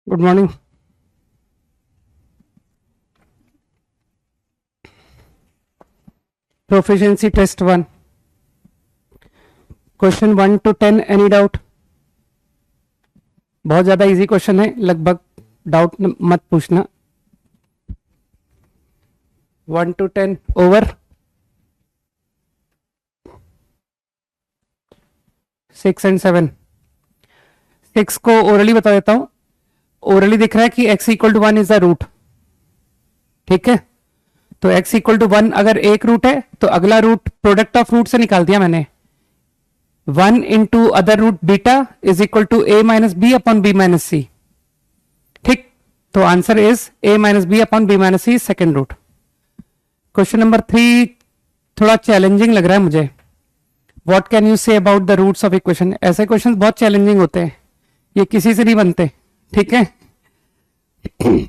Good morning. Proficiency test 1, question 1 to 10, any doubt? बहुत ज्यादा easy question है, लगभग डाउट मत पूछना। 1 to 10 ओवर। 6 and 7। 6 को ओरली बता देता हूं। ओरली दिख रहा है कि x equal to 1 is the root. ठीक है, तो x इक्वल टू 1 अगर एक रूट है तो अगला रूट प्रोडक्ट ऑफ रूट से निकाल दिया मैंने। 1 into other root beta is equal to a minus B upon B minus C. ठीक, तो answer is a minus B upon B minus C, second root. Question number 3 थोड़ा challenging लग रहा है मुझे। What can you say about the roots of equation? ऐसे question बहुत challenging होते हैं, ये किसी से नहीं बनते। ठीक है,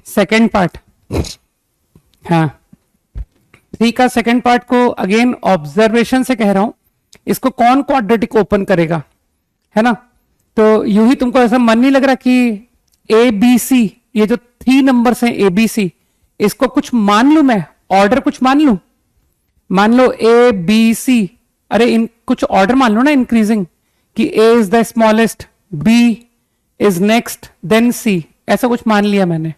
सेकेंड पार्ट। हाँ, 3 का सेकेंड पार्ट को अगेन ऑब्जर्वेशन से कह रहा हूं। इसको कौन क्वाड्रेटिक ओपन करेगा, है ना? तो यूं ही तुमको ऐसा मन नहीं लग रहा कि ए बी सी, ये जो 3 नंबर्स हैं ए बी सी, इसको कुछ मान लू मैं, ऑर्डर कुछ मान लू। मान लो ए बी सी, अरे इन कुछ ऑर्डर मान लो ना, इंक्रीजिंग, कि A is the smallest, B is next, then C, ऐसा कुछ मान लिया मैंने।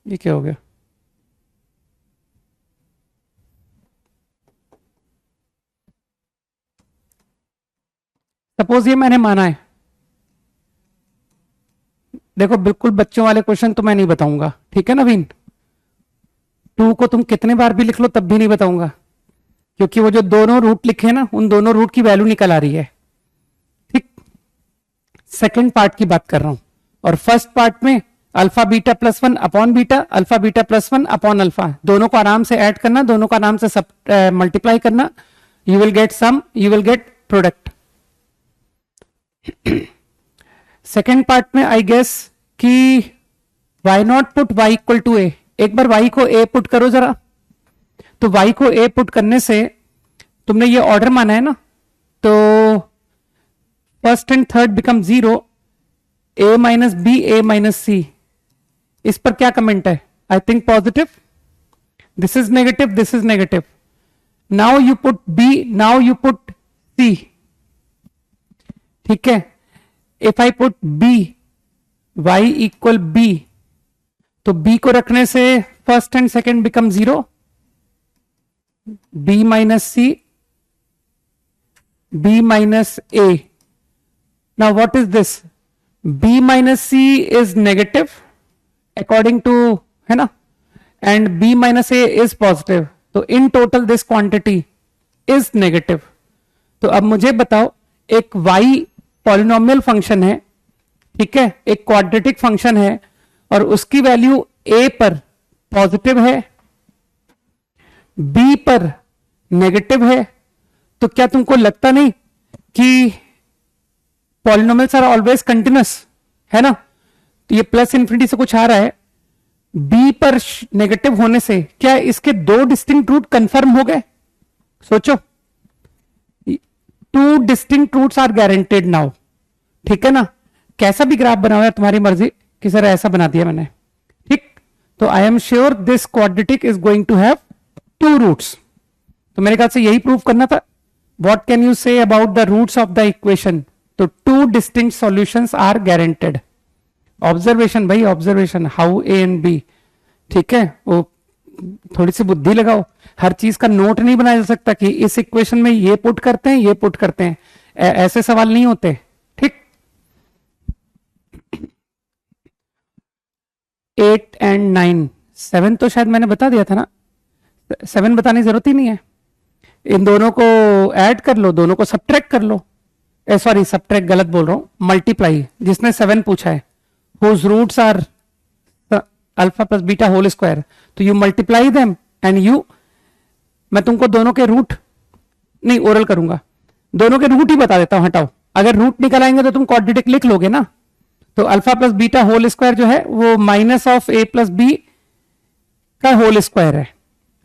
ये क्या हो गया? सपोज ये मैंने माना है। देखो, बिल्कुल बच्चों वाले क्वेश्चन तो मैं नहीं बताऊंगा, ठीक है नवीन? 2 को तुम कितने बार भी लिख लो तब भी नहीं बताऊंगा, क्योंकि वो जो दोनों रूट लिखे ना, उन दोनों रूट की वैल्यू निकल आ रही है। ठीक, सेकंड पार्ट की बात कर रहा हूं। और फर्स्ट पार्ट में alpha beta plus 1 upon beta, alpha beta plus 1 upon alpha, दोनों को आराम से ऐड करना, दोनों को आराम से सब मल्टीप्लाई करना, you will get sum, you will get product. Second part में आई गेस कि why not put Y equal to A. एक बार वाई को ए पुट करो जरा। तो वाई को ए पुट करने से तुमने ये ऑर्डर माना है ना, तो first and third become 0, A minus B, A minus C. इस पर क्या कमेंट है? I think positive. This is negative, this is negative. Now you put B, now you put C. ठीक है, if I put B, Y equal B, तो B को रखने से first and second become 0, B minus C, B minus A. Now what is this? b minus c is negative according to, है ना, and b minus a is positive, तो in total this quantity is negative। तो अब मुझे बताओ, एक y polynomial function है, ठीक है, एक क्वाड्रेटिक फंक्शन है, और उसकी वैल्यू a पर पॉजिटिव है, b पर नेगेटिव है, तो क्या तुमको लगता नहीं कि पॉलिनोमियल्स आर ऑलवेज कंटिन्यूअस, है ना? तो ये प्लस इंफिनिटी से कुछ आ रहा है, b पर नेगेटिव होने से क्या इसके 2 डिस्टिंक्ट रूट कंफर्म हो गए? सोचो, 2 distinct roots are guaranteed now. ठीक है ना? कैसा भी ग्राफ बनाओ है तुम्हारी मर्जी, कि सर ऐसा बना दिया मैंने। ठीक, तो I am sure this quadratic is going to have 2 roots. तो मेरे ख्याल से यही प्रूव करना था। What can you say about the roots of the equation? तो 2 distinct solutions are guaranteed. Observation भाई, observation, how A and B. ठीक है, वो थोड़ी सी बुद्धि लगाओ। हर चीज का नोट नहीं बनाया जा सकता कि इस इक्वेशन में ये पुट करते हैं, ये पुट करते हैं, ऐसे सवाल नहीं होते। ठीक, 8 and 9, 7 तो शायद मैंने बता दिया था ना, 7 बताने की जरूरत ही नहीं है। इन दोनों को ऐड कर लो, दोनों को सब्ट्रैक्ट कर लो, सॉरी सब्ट्रैक्ट गलत बोल रहा हूं, मल्टीप्लाई। जिसने 7 पूछा है, whose roots are alpha plus beta whole square, तो you multiply them and you, मैं तुमको दोनों के रूट नहीं ओरल करूंगा, दोनों के रूट ही बता देता हूं। हटाओ, अगर रूट निकल आएंगे तो तुम क्वाड्रेटिक लिख लोगे ना। तो alpha plus beta whole square जो है वो minus of A plus B का होल स्क्वायर है।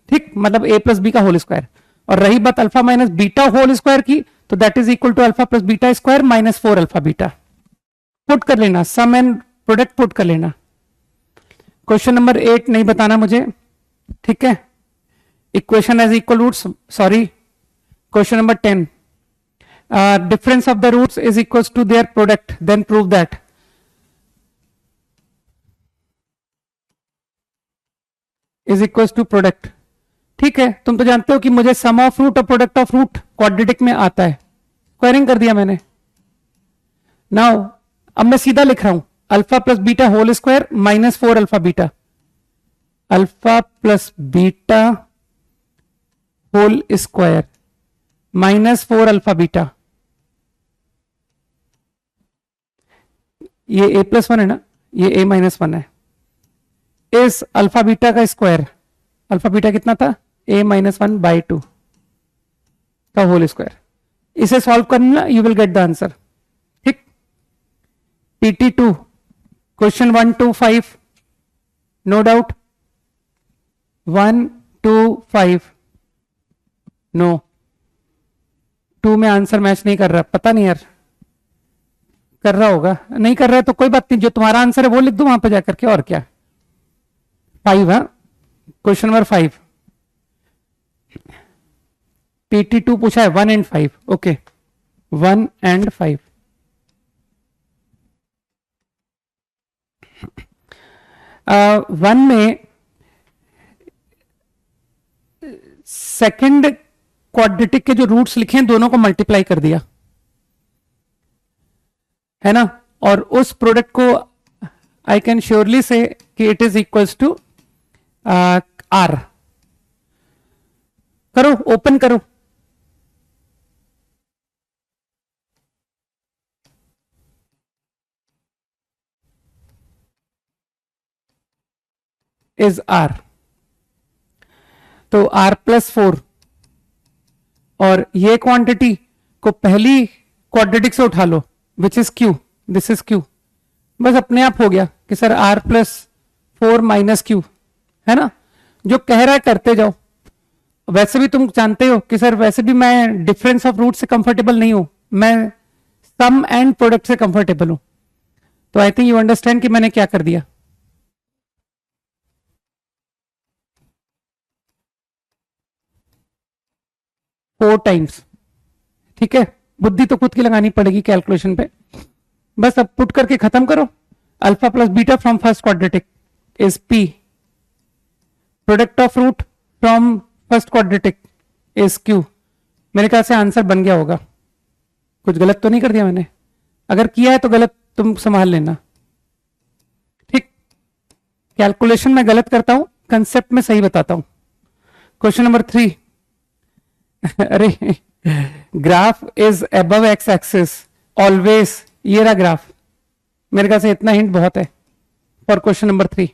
ठीक, मतलब ए प्लस बी का होल स्क्वायर। और रही बात alpha minus beta whole square की, तो that is equal to alpha plus beta square minus 4 alpha beta. Put कर लेना, सम एंड प्रोडक्ट पुट कर लेना। क्वेश्चन नंबर 8 नहीं बताना मुझे, ठीक है। Equation as equal roots, sorry, question number 10, difference of the roots is equals to their product, then prove that। is equals to product, ठीक है। तुम तो जानते हो कि मुझे सम ऑफ रूट और प्रोडक्ट ऑफ रूट क्वाड्रेटिक में आता है, स्क्वायरिंग कर दिया मैंने। नाउ अब मैं सीधा लिख रहा हूं alpha plus beta whole square minus 4 alpha beta, alpha plus beta whole square minus 4 alpha beta. ये a प्लस 1 है ना, ये a माइनस 1 है। इस अल्फा बीटा का स्क्वायर, अल्फा बीटा कितना था, a माइनस 1 बाई 2 का होल स्क्वायर। इसे सॉल्व करना, you will get the answer, ठीक। PT2 question 1 to 5, no doubt, 1 to 5, no 2 में आंसर मैच नहीं कर रहा, पता नहीं यार, कर रहा होगा, नहीं कर रहा है तो कोई बात नहीं, जो तुम्हारा आंसर है वो लिख दो वहां पे जाकर के, और क्या। 5 है क्वेश्चन नंबर 5, PT2 पूछा है 1 and 5, ओके 1 and 5। वन में सेकंड क्वाड्रेटिक के जो रूट्स लिखे हैं दोनों को मल्टीप्लाई कर दिया है ना, और उस प्रोडक्ट को आई कैन श्योरली से कि it is equals to R. करो, ओपन करो, इज आर, तो आर प्लस 4, और ये क्वांटिटी को पहली क्वाड्रेटिक से उठा लो, which is Q, this is Q, बस अपने आप हो गया कि sir R plus 4 minus Q, है ना। जो कह रहा है करते जाओ। वैसे भी तुम जानते हो कि सर वैसे भी मैं डिफरेंस ऑफ रूट से कंफर्टेबल नहीं हूं, मैं सम एंड प्रोडक्ट से कंफर्टेबल हूं, तो आई थिंक यू अंडरस्टैंड कि मैंने क्या कर दिया। फोर टाइम्स, ठीक है, बुद्धि तो खुद की लगानी पड़ेगी कैलकुलेशन पे। बस अब पुट करके खत्म करो। Alpha plus beta from first quadratic is P, product of root from first quadratic is Q. मेरे ख्याल से आंसर बन गया होगा, कुछ गलत तो नहीं कर दिया मैंने, अगर किया है तो गलत तुम संभाल लेना, ठीक। कैलकुलेशन में गलत करता हूं, कंसेप्ट में सही बताता हूं। क्वेश्चन नंबर 3, अरे graph is above X axis always, ये रहा ग्राफ, मेरे ख्याल से इतना हिंट बहुत है for question number 3।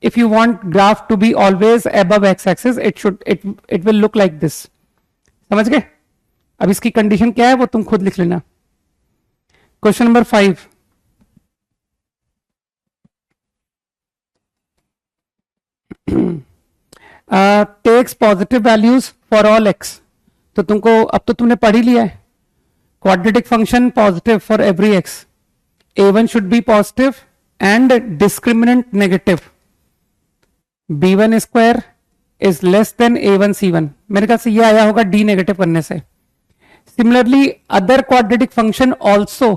If you want graph to be always above X axis it will look like this, समझ गए। अब इसकी कंडीशन क्या है वो तुम खुद लिख लेना। Question number 5, takes positive values for all X, तो तुमको अब तो तुमने पढ़ ही लिया है, quadratic function positive for every X, a1 should be positive and discriminant negative, b1 square is less than a1 c1, मेरे ख्याल से ये आया होगा d नेगेटिव करने से। Similarly other quadratic function also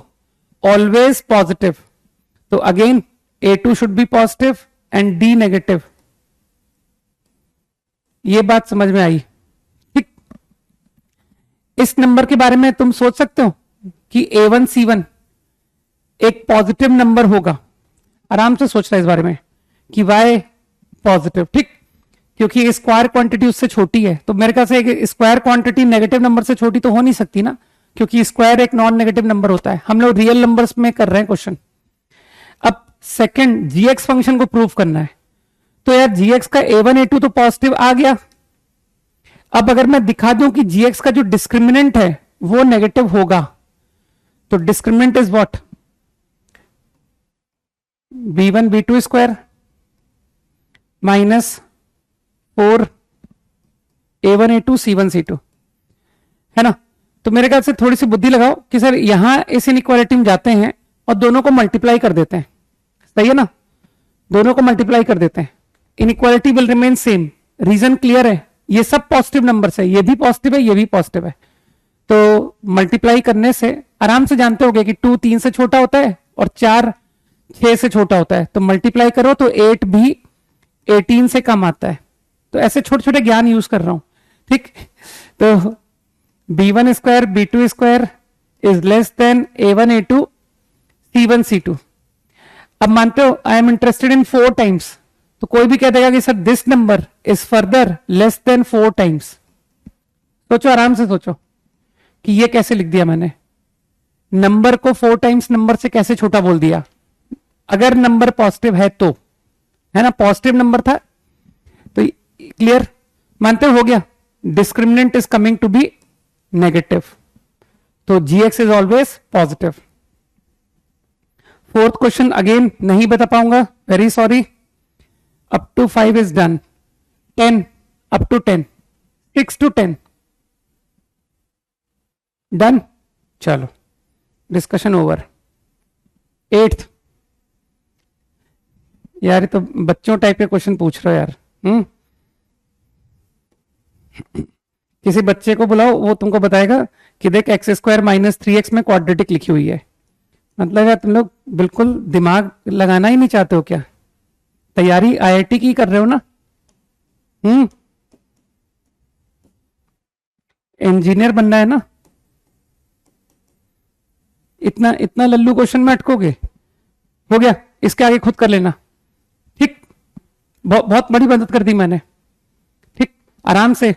always positive, तो again a2 should be positive and d negative. ये बात समझ में आई, ठीक। इस नंबर के बारे में तुम सोच सकते हो कि a1 c1 एक पॉजिटिव नंबर होगा, आराम से सोचना इस बारे में कि y पॉजिटिव, ठीक, क्योंकि स्क्वायर क्वांटिटी उससे छोटी है, तो मेरे ख्याल से स्क्वायर क्वांटिटी नेगेटिव नंबर से छोटी तो हो नहीं सकती ना, क्योंकि स्क्वायर एक नॉन नेगेटिव नंबर होता है। हम लोग रियल नंबर्स में कर रहे हैं क्वेश्चन। अब सेकंड जीएक्स फंक्शन को प्रूव करना है, तो यार जीएक्स का a1 a2 तो पॉजिटिव आ गया। अब अगर मैं दिखा दूं कि जीएक्स का जो डिस्क्रिमिनेंट है वो नेगेटिव होगा, तो discriminant is what, b1 b2 square minus 4 A1 A2 C1 C2, है ना। तो मेरे ख्याल से थोड़ी सी बुद्धि लगाओ कि सर यहां इस इनइक्वालिटी में जाते हैं और दोनों को मल्टीप्लाई कर देते हैं, सही है ना, दोनों को मल्टीप्लाई कर देते हैं, inequality will remain same. Reason clear है, ये सब पॉजिटिव नंबर्स है, ये भी पॉजिटिव है, ये भी पॉजिटिव है। तो मल्टीप्लाई करने से आराम से जानते होगे कि 2 3 से छोटा होता है और 4 6 से छोटा होता है, तो मल्टीप्लाई करो तो 8 भी 18 से कम आता है। तो ऐसे छोटे छोटे ज्ञान यूज कर रहा हूं, ठीक। तो B1 square B2 square is less than A1 A2 C1 C2। अब मानते हो I am interested in 4 times, तो कोई भी कह देगा कि sir this number is further less than 4 times. सोचो, आराम से सोचो कि ये कैसे लिख दिया मैंने, नंबर को 4 टाइम्स नंबर से कैसे छोटा बोल दिया, अगर नंबर पॉजिटिव है तो, है ना, पॉजिटिव नंबर था तो क्लियर, मानते हो गया। Discriminant is coming to be negative, तो GX is always positive. Fourth question again नहीं बता पाऊंगा, very sorry. Up to 5 is done, 10 up to 10, 6 to 10 done. चलो डिस्कशन ओवर। 8th, यार ये तो बच्चों टाइप के क्वेश्चन पूछ रहे हो यार। किसी बच्चे को बुलाओ, वो तुमको बताएगा कि देख x² - 3x में क्वाड्रेटिक लिखी हुई है। मतलब यार तुम लोग बिल्कुल दिमाग लगाना ही नहीं चाहते हो क्या? तैयारी IIT की कर रहे हो ना? इंजीनियर बनना है ना? इतना इतना लल्लू क्वेश्चन में अटकोगे? हो गया, इसके आगे खुद कर लेना, ठीक। बहुत बड़ी मदद कर दी मैंने, ठीक। आराम से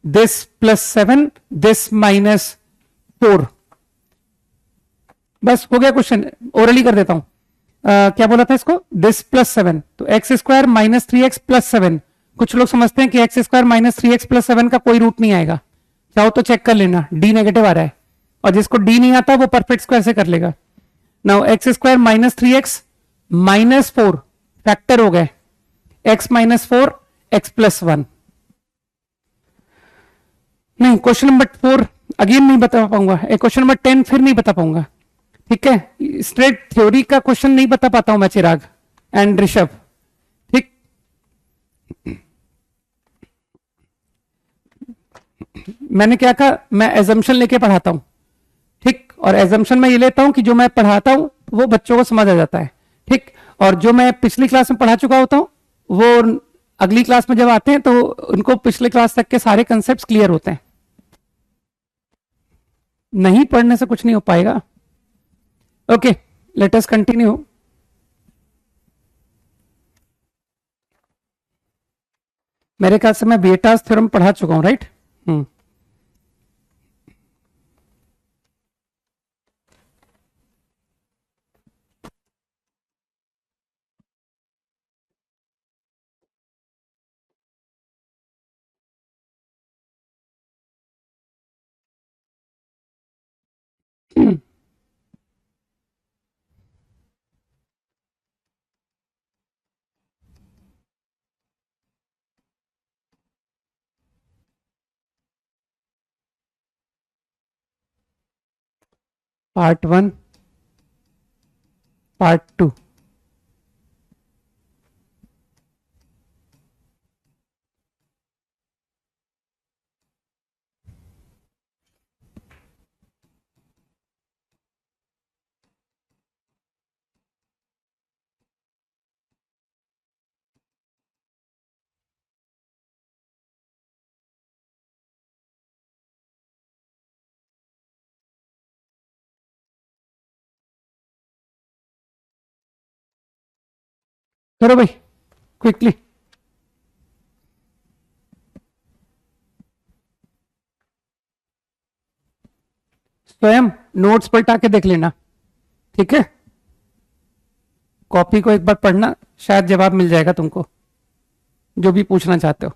दिस +7 दिस -4, बस हो गया क्वेश्चन। ओरली कर देता हूं। क्या बोला था इसको, दिस +7, तो x² - 3x +7। कुछ लोग समझते हैं कि x² - 3x +7 का कोई रूट नहीं आएगा, चाहो तो चेक कर लेना, d नेगेटिव आ रहा है, और जिसको d नहीं आता वो परफेक्ट स्क्वायर से कर लेगा। नाउ x² - 3x -4 फैक्टर हो गए, x -4 x +1। नहीं, क्वेश्चन नंबर 4 अगेन नहीं बता पाऊंगा, क्वेश्चन नंबर 10 फिर नहीं बता पाऊंगा, ठीक है। स्ट्रेट थ्योरी का क्वेश्चन नहीं बता पाता हूं मैं, चिराग एंड ऋषभ, ठीक। मैंने क्या कहा, मैं एजम्पशन लेके पढ़ाता हूं, ठीक, और एजम्पशन में ये लेता हूं कि जो मैं पढ़ाता हूं वो बच्चों को समझ आ जाता है, ठीक। और जो मैं पिछली क्लास में पढ़ा चुका होता हूं वो अगली क्लास में जब आते हैं तो उनको पिछले क्लास तक के सारे कंसेप्ट क्लियर होते हैं। नहीं पढ़ने से कुछ नहीं हो पाएगा। Okay, let us continue. मेरे ख्याल से मैं बेटास थ्योरम पढ़ा चुका हूं, राइट? Part 1, part 2। करो भाई क्विकली। स्वयं नोट्स पलटा के देख लेना, ठीक है। कॉपी को एक बार पढ़ना, शायद जवाब मिल जाएगा तुमको जो भी पूछना चाहते हो।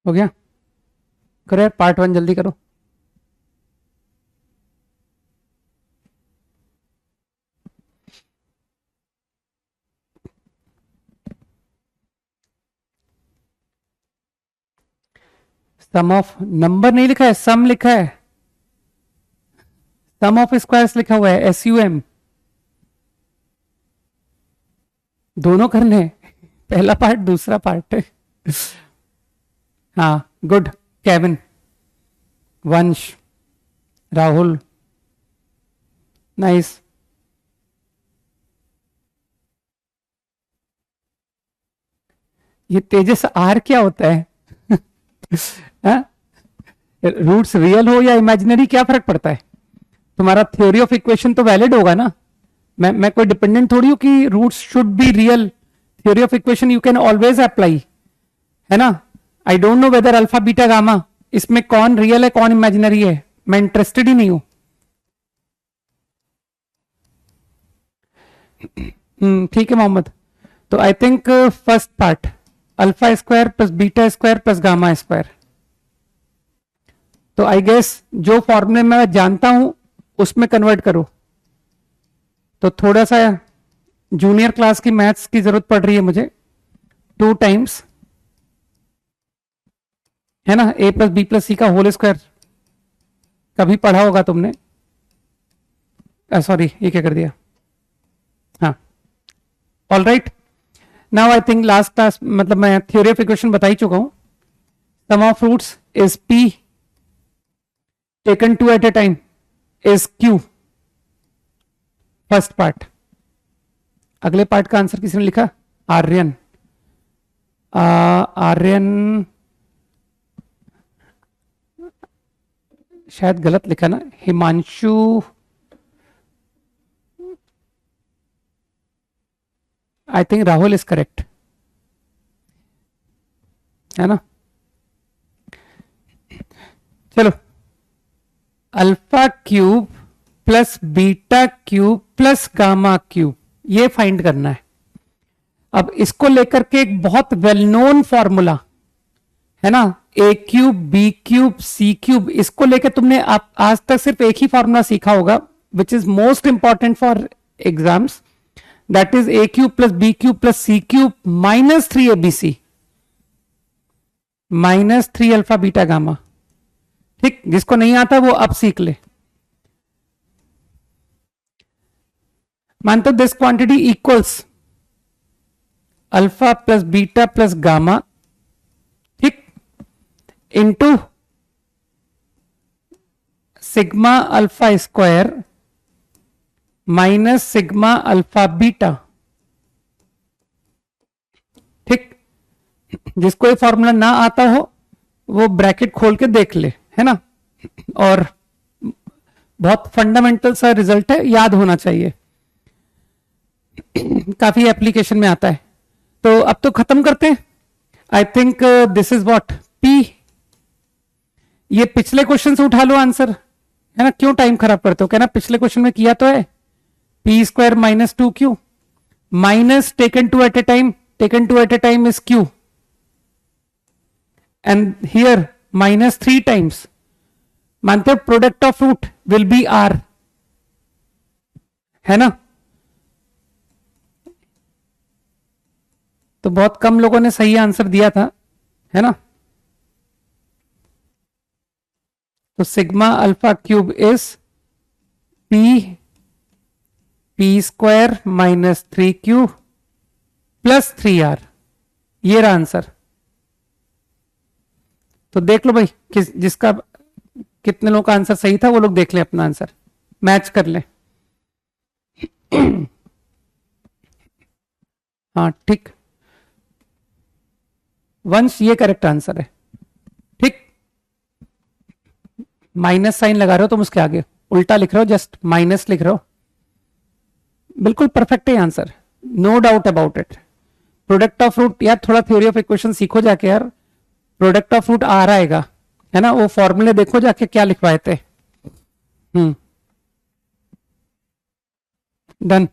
हो गया? करो यार, पार्ट 1 जल्दी करो। सम ऑफ नंबर नहीं लिखा है, सम लिखा है। सम ऑफ स्क्वायर्स लिखा हुआ है, SUM। दोनों करने हैं, पहला पार्ट दूसरा पार्ट। हाँ गुड। केविन, वंश, राहुल, नाइस। ये तेजस आर क्या होता है? रूट्स रियल हो या इमेजिनरी क्या फर्क पड़ता है? तुम्हारा थ्योरी ऑफ इक्वेशन तो वैलिड होगा ना। मैं कोई डिपेंडेंट थोड़ी हूं कि roots should be real. Theory of equation you can always apply, है ना। I don't know whether alpha beta gamma इसमें कौन रियल है कौन इमेजिनरी है, मैं इंटरेस्टेड ही नहीं हूं। ठीक है मोहम्मद। तो I think first part alpha square plus beta square plus gamma square. तो आई गेस जो फॉर्मूले मैं जानता हूं उसमें कन्वर्ट करो। तो थोड़ा सा जूनियर क्लास की मैथ्स की जरूरत पड़ रही है मुझे। 2 टाइम्स, है ना, a प्लस बी प्लस सी का होल स्क्वायर कभी पढ़ा होगा तुमने। सॉरी, ये क्या कर दिया। हाँ, all right. Now I think last class मतलब मैं थ्योरी ऑफ इक्वेशन बता ही चुका हूं। Sum of roots is p taken 2 at a time is q। First part. अगले पार्ट का आंसर किसने लिखा? आर्यन। आर्यन शायद गलत लिखा ना, Himanshu. I think Rahul is correct, है ना। चलो, alpha cube plus beta cube plus gamma cube ये फाइंड करना है। अब इसको लेकर के एक बहुत वेल नोन फॉर्मूला है ना, ए cube B cube C cube, इसको लेकर तुमने आप आज तक सिर्फ एक ही फॉर्मूला सीखा होगा which is most important for exams, that is a cube plus b cube plus c cube minus 3ABC minus 3 alpha beta gamma. ठीक, जिसको नहीं आता वो अब सीख ले। मानते this quantity equals alpha plus beta plus gamma, ठीक, into sigma alpha square minus sigma alpha beta. ठीक, जिसको ये फॉर्मूला ना आता हो वो ब्रैकेट खोल के देख ले, है ना। और बहुत फंडामेंटल सा रिजल्ट है, याद होना चाहिए, काफी एप्लीकेशन में आता है। तो अब तो खत्म करते हैं। I think this is what P. ये पिछले क्वेश्चन से उठा लो आंसर, है ना। क्यों टाइम खराब करते हो, कहना पिछले क्वेश्चन में किया तो है। P square minus 2q minus taken 2 at a time is q and here minus 3 times. मानते हो product of root will be r, है ना। तो बहुत कम लोगों ने सही आंसर दिया था, है ना। तो sigma alpha cube is P square minus 3q plus 3r, ये रहा आंसर। तो देख लो भाई जिसका कितने लोगों का आंसर सही था वो लोग देख ले अपना आंसर, मैच कर ले। हाँ ठीक, वंश ये करेक्ट आंसर है। ठीक, माइनस साइन लगा रहे हो तुम उसके आगे, उल्टा लिख रहे हो, जस्ट माइनस लिख रहे हो, बिल्कुल परफेक्ट है answer, no doubt about it. Product of root यार थोड़ा थ्योरी ऑफ इक्वेशन सीखो जाके यार, प्रोडक्ट ऑफ रूट आ आएगा, है ना। वो फॉर्मूले देखो जाके क्या लिखवाए थे। डन।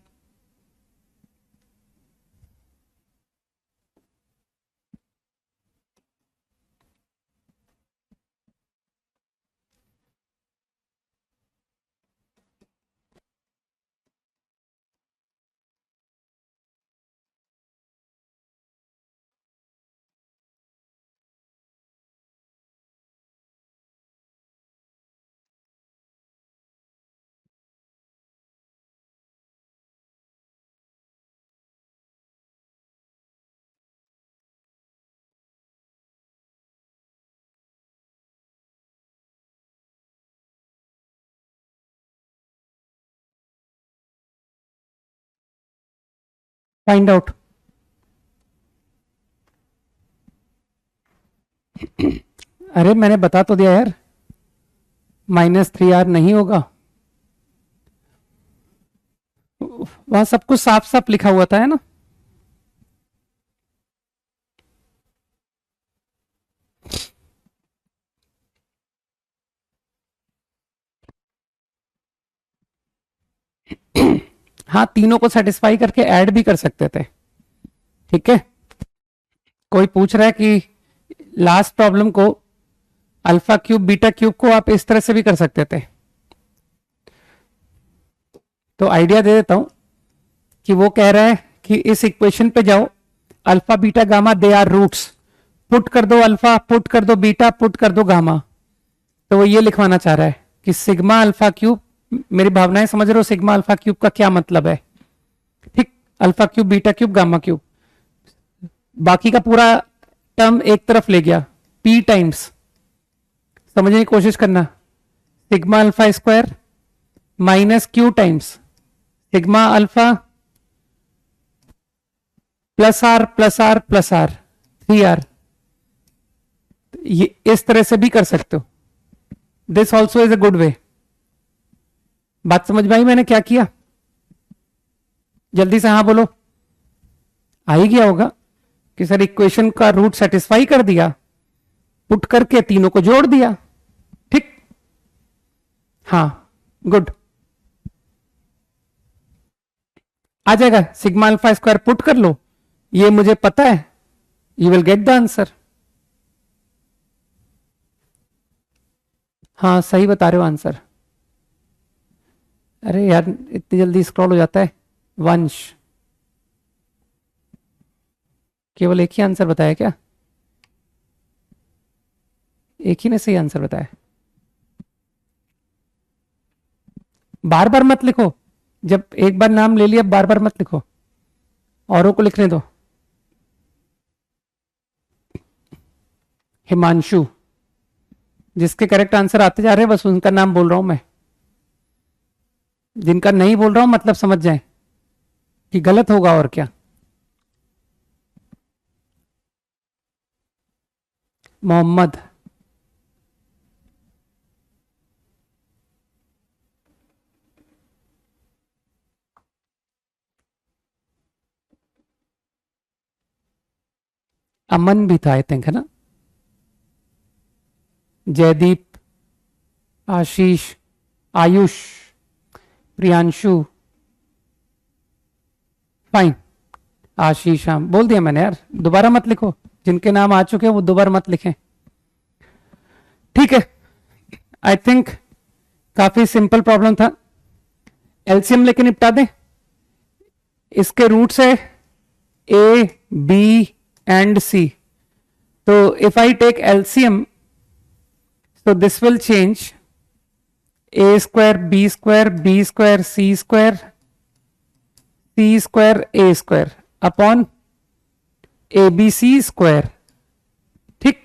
Find out. अरे मैंने बता तो दिया यार, -3r नहीं होगा, वहां सब कुछ साफ साफ लिखा हुआ था, है ना। हाँ, तीनों को सेटिस्फाई करके ऐड भी कर सकते थे, ठीक है। कोई पूछ रहा है कि लास्ट प्रॉब्लम को अल्फा क्यूब बीटा क्यूब को आप इस तरह से भी कर सकते थे, तो आइडिया दे देता हूं कि वो कह रहा है कि इस इक्वेशन पे जाओ, alpha beta gamma they are roots, put कर दो अल्फा, पुट कर दो बीटा, पुट कर दो गामा। तो वो ये लिखवाना चाह रहा है कि सिग्मा अल्फा क्यूब, मेरी भावनाएं समझ रहे हो, सिग्मा अल्फा क्यूब का क्या मतलब है, ठीक। Alpha cube beta cube gamma cube, बाकी का पूरा टर्म एक तरफ ले गया, p टाइम्स, समझने की कोशिश करना, sigma alpha square minus q times sigma alpha plus r plus r plus r 3r, ये इस तरह से भी कर सकते हो। This also is a good way. बात समझ में आई मैंने क्या किया? जल्दी से हाँ बोलो, आ ही गया होगा कि सर इक्वेशन का रूट सेटिस्फाई कर दिया, पुट करके तीनों को जोड़ दिया, ठीक। हाँ गुड, आ जाएगा। सिग्मा अल्फा स्क्वायर पुट कर लो, ये मुझे पता है, you will get the answer. हाँ सही बता रहे हो आंसर। अरे यार इतनी जल्दी स्क्रॉल हो जाता है। वंश, केवल एक ही आंसर बताया क्या? एक ही ने सही आंसर बताया। बार बार मत लिखो, जब एक बार नाम ले लिया बार बार मत लिखो, औरों को लिखने दो। हिमांशु, जिसके करेक्ट आंसर आते जा रहे हैं बस उनका नाम बोल रहा हूं मैं, जिनका नहीं बोल रहा हूं मतलब समझ जाएं कि गलत होगा और क्या। मोहम्मद, अमन भी था आई थिंक, है ना। जयदीप, आशीष, आयुष, प्रियांशु, फाइन। आशीष, हाँ बोल दिया मैंने यार, दोबारा मत लिखो, जिनके नाम आ चुके हैं वो दोबारा मत लिखें, ठीक है। आई थिंक काफी सिंपल प्रॉब्लम था। एलसीएम लेके निपटा दें। इसके रूट्स है ए बी एंड सी, तो if I take LCM so this will change a square b square b square c square c square a square upon abc square, ठीक।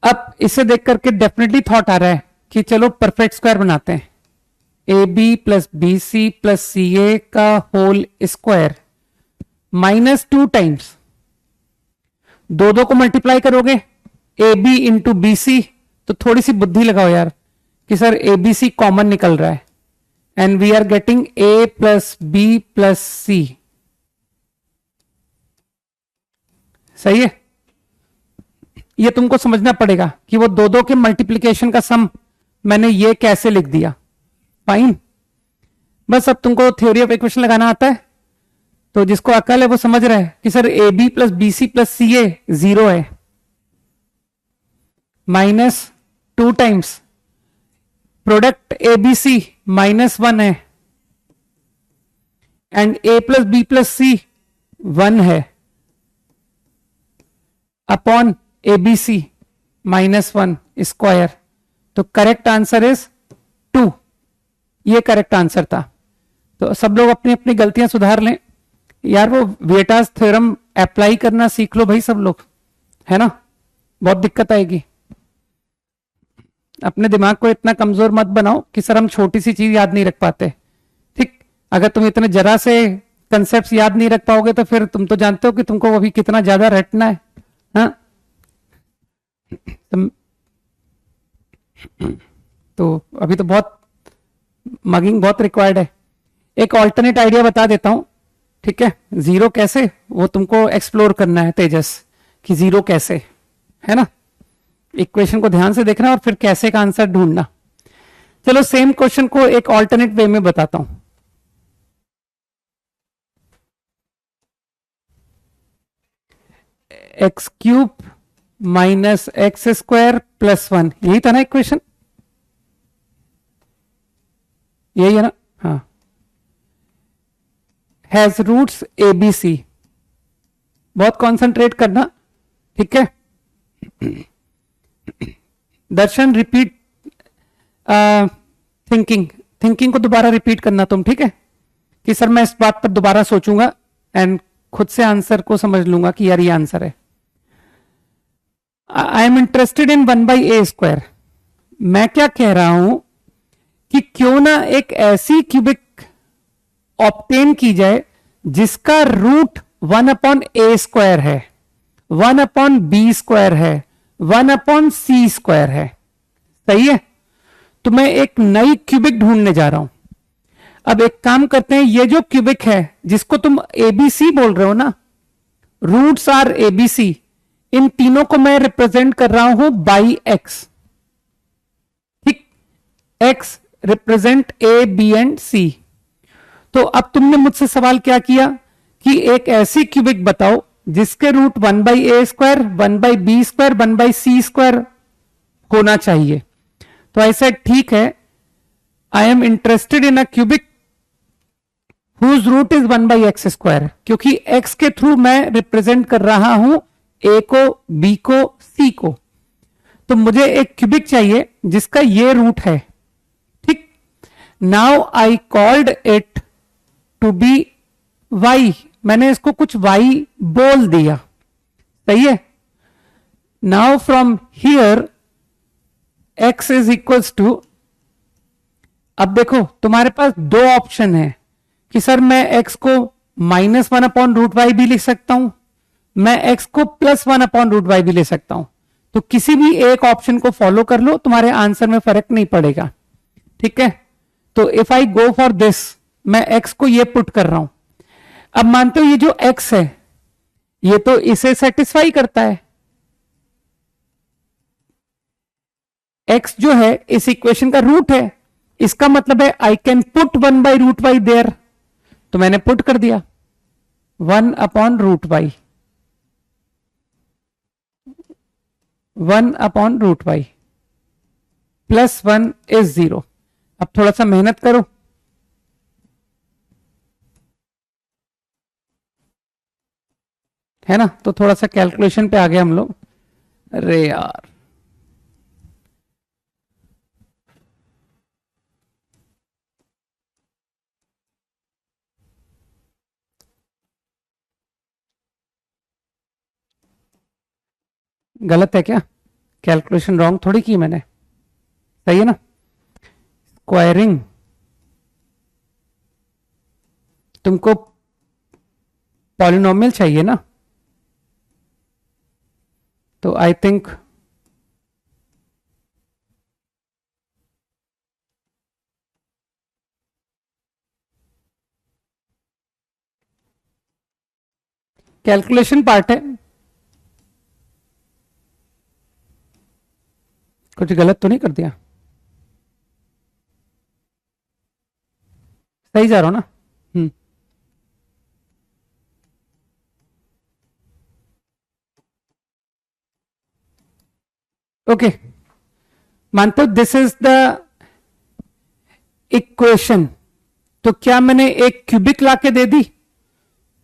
अब इसे देख करके डेफिनेटली थॉट आ रहा है कि चलो परफेक्ट स्क्वायर बनाते हैं, a b plus b c plus c a का होल स्क्वायर -2 टाइम्स, दो को मल्टीप्लाई करोगे a b into b c, तो थोड़ी सी बुद्धि लगाओ यार कि sir a b c common निकल रहा है and we are getting a plus b plus c, सही है। ये तुमको समझना पड़ेगा कि वो दो के मल्टीप्लीकेशन का सम मैंने ये कैसे लिख दिया, फाइन। बस अब तुमको थ्योरी ऑफ इक्वेशन लगाना आता है, तो जिसको अकल है वो समझ रहा है कि sir a b plus b c plus c a 0 है, -2 times product a b c -1 है and a plus b plus c 1 है upon a b c -1 square, तो करेक्ट आंसर इज 2। ये करेक्ट आंसर था। तो सब लोग अपनी अपनी गलतियां सुधार लें यार, वो विएटास थ्योरम अप्लाई करना सीख लो भाई सब लोग, है ना, बहुत दिक्कत आएगी। अपने दिमाग को इतना कमजोर मत बनाओ कि सर हम छोटी सी चीज याद नहीं रख पाते, ठीक। अगर तुम इतने जरा से कंसेप्ट याद नहीं रख पाओगे तो फिर तुम तो जानते हो कि तुमको अभी कितना ज्यादा रटना है। हाँ तो अभी तो बहुत मगिंग बहुत रिक्वायर्ड है। एक ऑल्टरनेट आइडिया बता देता हूं, ठीक है। जीरो कैसे, वो तुमको एक्सप्लोर करना है तेजस, कि जीरो कैसे, है ना। इक्वेशन को ध्यान से देखना और फिर कैसे का आंसर ढूंढना। चलो सेम क्वेश्चन को एक ऑल्टरनेट वे में बताता हूं। X cube minus x square plus 1, यही था ना इक्वेशन, यही है ना। हाँ, has roots a b c. बहुत कॉन्सेंट्रेट करना, ठीक है। दर्शन रिपीट थिंकिंग को दोबारा रिपीट करना तुम, ठीक है। कि सर मैं इस बात पर दोबारा सोचूंगा एंड खुद से आंसर को समझ लूंगा कि यार ये आंसर है। I am interested in 1/a²। मैं क्या कह रहा हूं कि क्यों ना एक ऐसी क्यूबिक ऑब्टेन की जाए जिसका रूट 1/a² है, 1/b² है, 1/c² है। सही है। तो मैं एक नई क्यूबिक ढूंढने जा रहा हूं। अब एक काम करते हैं, ये जो क्यूबिक है जिसको तुम एबीसी बोल रहे हो ना, रूट्स आर एबीसी, इन तीनों को मैं रिप्रेजेंट कर रहा हूं बाई एक्स। ठीक, x represent a b and c. तो अब तुमने मुझसे सवाल क्या किया कि एक ऐसी क्यूबिक बताओ जिसके रूट 1/a², 1/b², 1/c² होना चाहिए। तो ऐसा ठीक है, I am interested in a cubic whose root is 1/x², क्योंकि x के थ्रू मैं रिप्रेजेंट कर रहा हूं a को, b को, c को। तो मुझे एक क्यूबिक चाहिए जिसका ये रूट है। ठीक, now I called it to be y, मैंने इसको कुछ y बोल दिया। सही है। Now from here x is equals to, अब देखो तुम्हारे पास दो ऑप्शन है कि सर मैं x को -1/√y भी लिख सकता हूं, मैं x को +1/√y भी ले सकता हूं। तो किसी भी एक ऑप्शन को फॉलो कर लो, तुम्हारे आंसर में फर्क नहीं पड़ेगा। ठीक है। तो if I go for this, मैं x को ये पुट कर रहा हूं। अब मानते हो ये जो x है ये तो इसे सेटिस्फाई करता है। x जो है इस इक्वेशन का रूट है, इसका मतलब है आई कैन पुट 1/√y देयर। तो मैंने पुट कर दिया 1/√y, 1/√y प्लस 1 इज 0। अब थोड़ा सा मेहनत करो, है ना। तो थोड़ा सा कैलकुलेशन पे आ गए हम लोग। अरे यार, गलत है क्या? कैलकुलेशन रॉन्ग थोड़ी की मैंने, सही है ना। स्क्वायरिंग, तुमको पॉलिनोमियल चाहिए ना, तो आई थिंक कैलकुलेशन पार्ट है। कुछ गलत तो नहीं कर दिया? सही जा रहा हूं ना? ओके, मानते हो दिस इज द इक्वेशन। तो क्या मैंने एक क्यूबिक लाके दे दी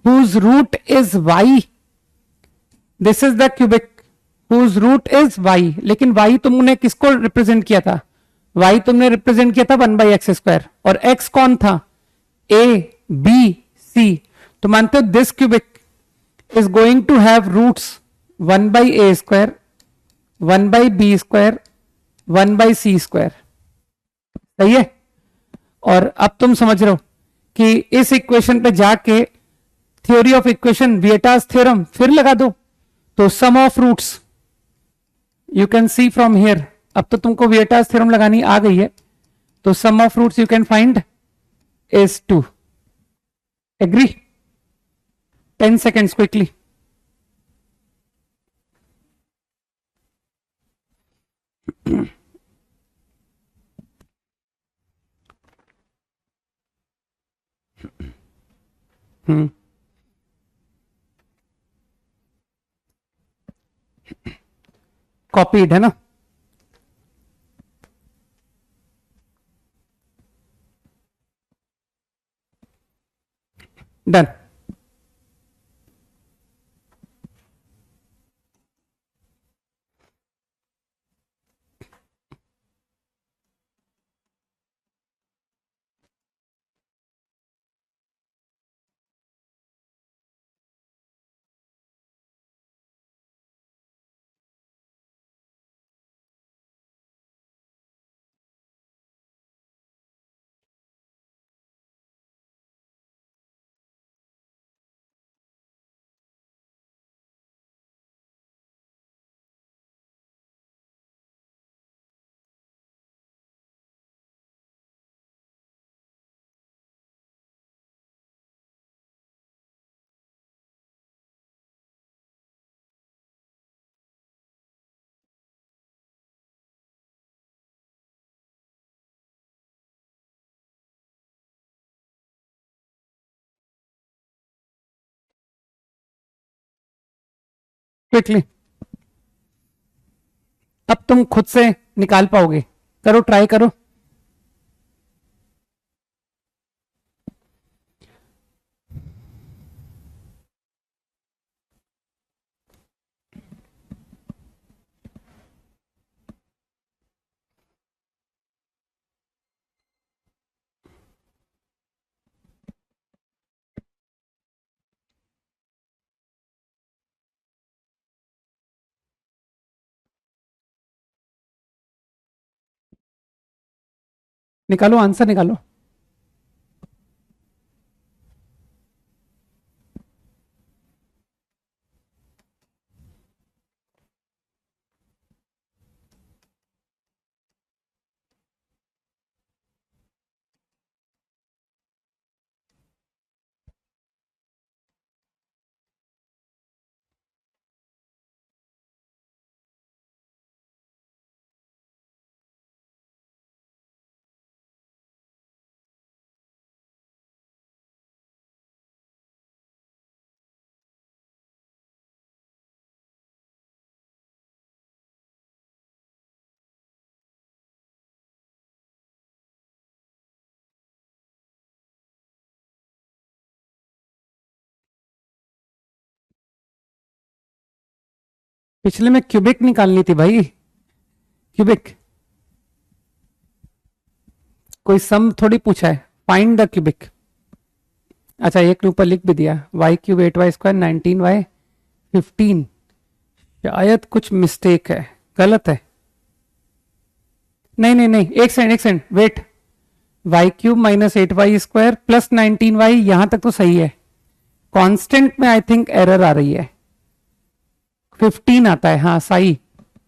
whose root is y, this is the cubic whose root is y। लेकिन y तुमने किसको रिप्रेजेंट किया था? y तुमने रिप्रेजेंट किया था 1/x², और x कौन था? a b c। तो मानते हो this cubic is going to have roots 1/a², 1/b², 1/c²। सही है। और अब तुम समझ रहे हो कि इस इक्वेशन पे जाके theory of equation, Vieta's theorem, फिर लगा दो। तो sum of roots you can see from here, अब तो तुमको विएटास थ्योरम लगानी आ गई है, तो sum of roots you can find is 2। Agree? 10 seconds quickly. Copied है ना? डन। क्विकली, अब तुम खुद से निकाल पाओगे, करो, ट्राई करो। निकालो, आंसर निकालो। पिछले में क्यूबिक निकालनी थी भाई, क्यूबिक। कोई सम थोड़ी पूछा है, फाइंड द क्यूबिक। अच्छा, एक ऊपर लिख भी दिया, वाई क्यूब 8y² 19y 15। शायद कुछ मिस्टेक है, गलत है। नहीं नहीं नहीं, एक second wait, y cube minus 8y² plus 19y, यहां तक तो सही है। कांस्टेंट में आई थिंक एरर आ रही है, 15 आता है, हाँ सही,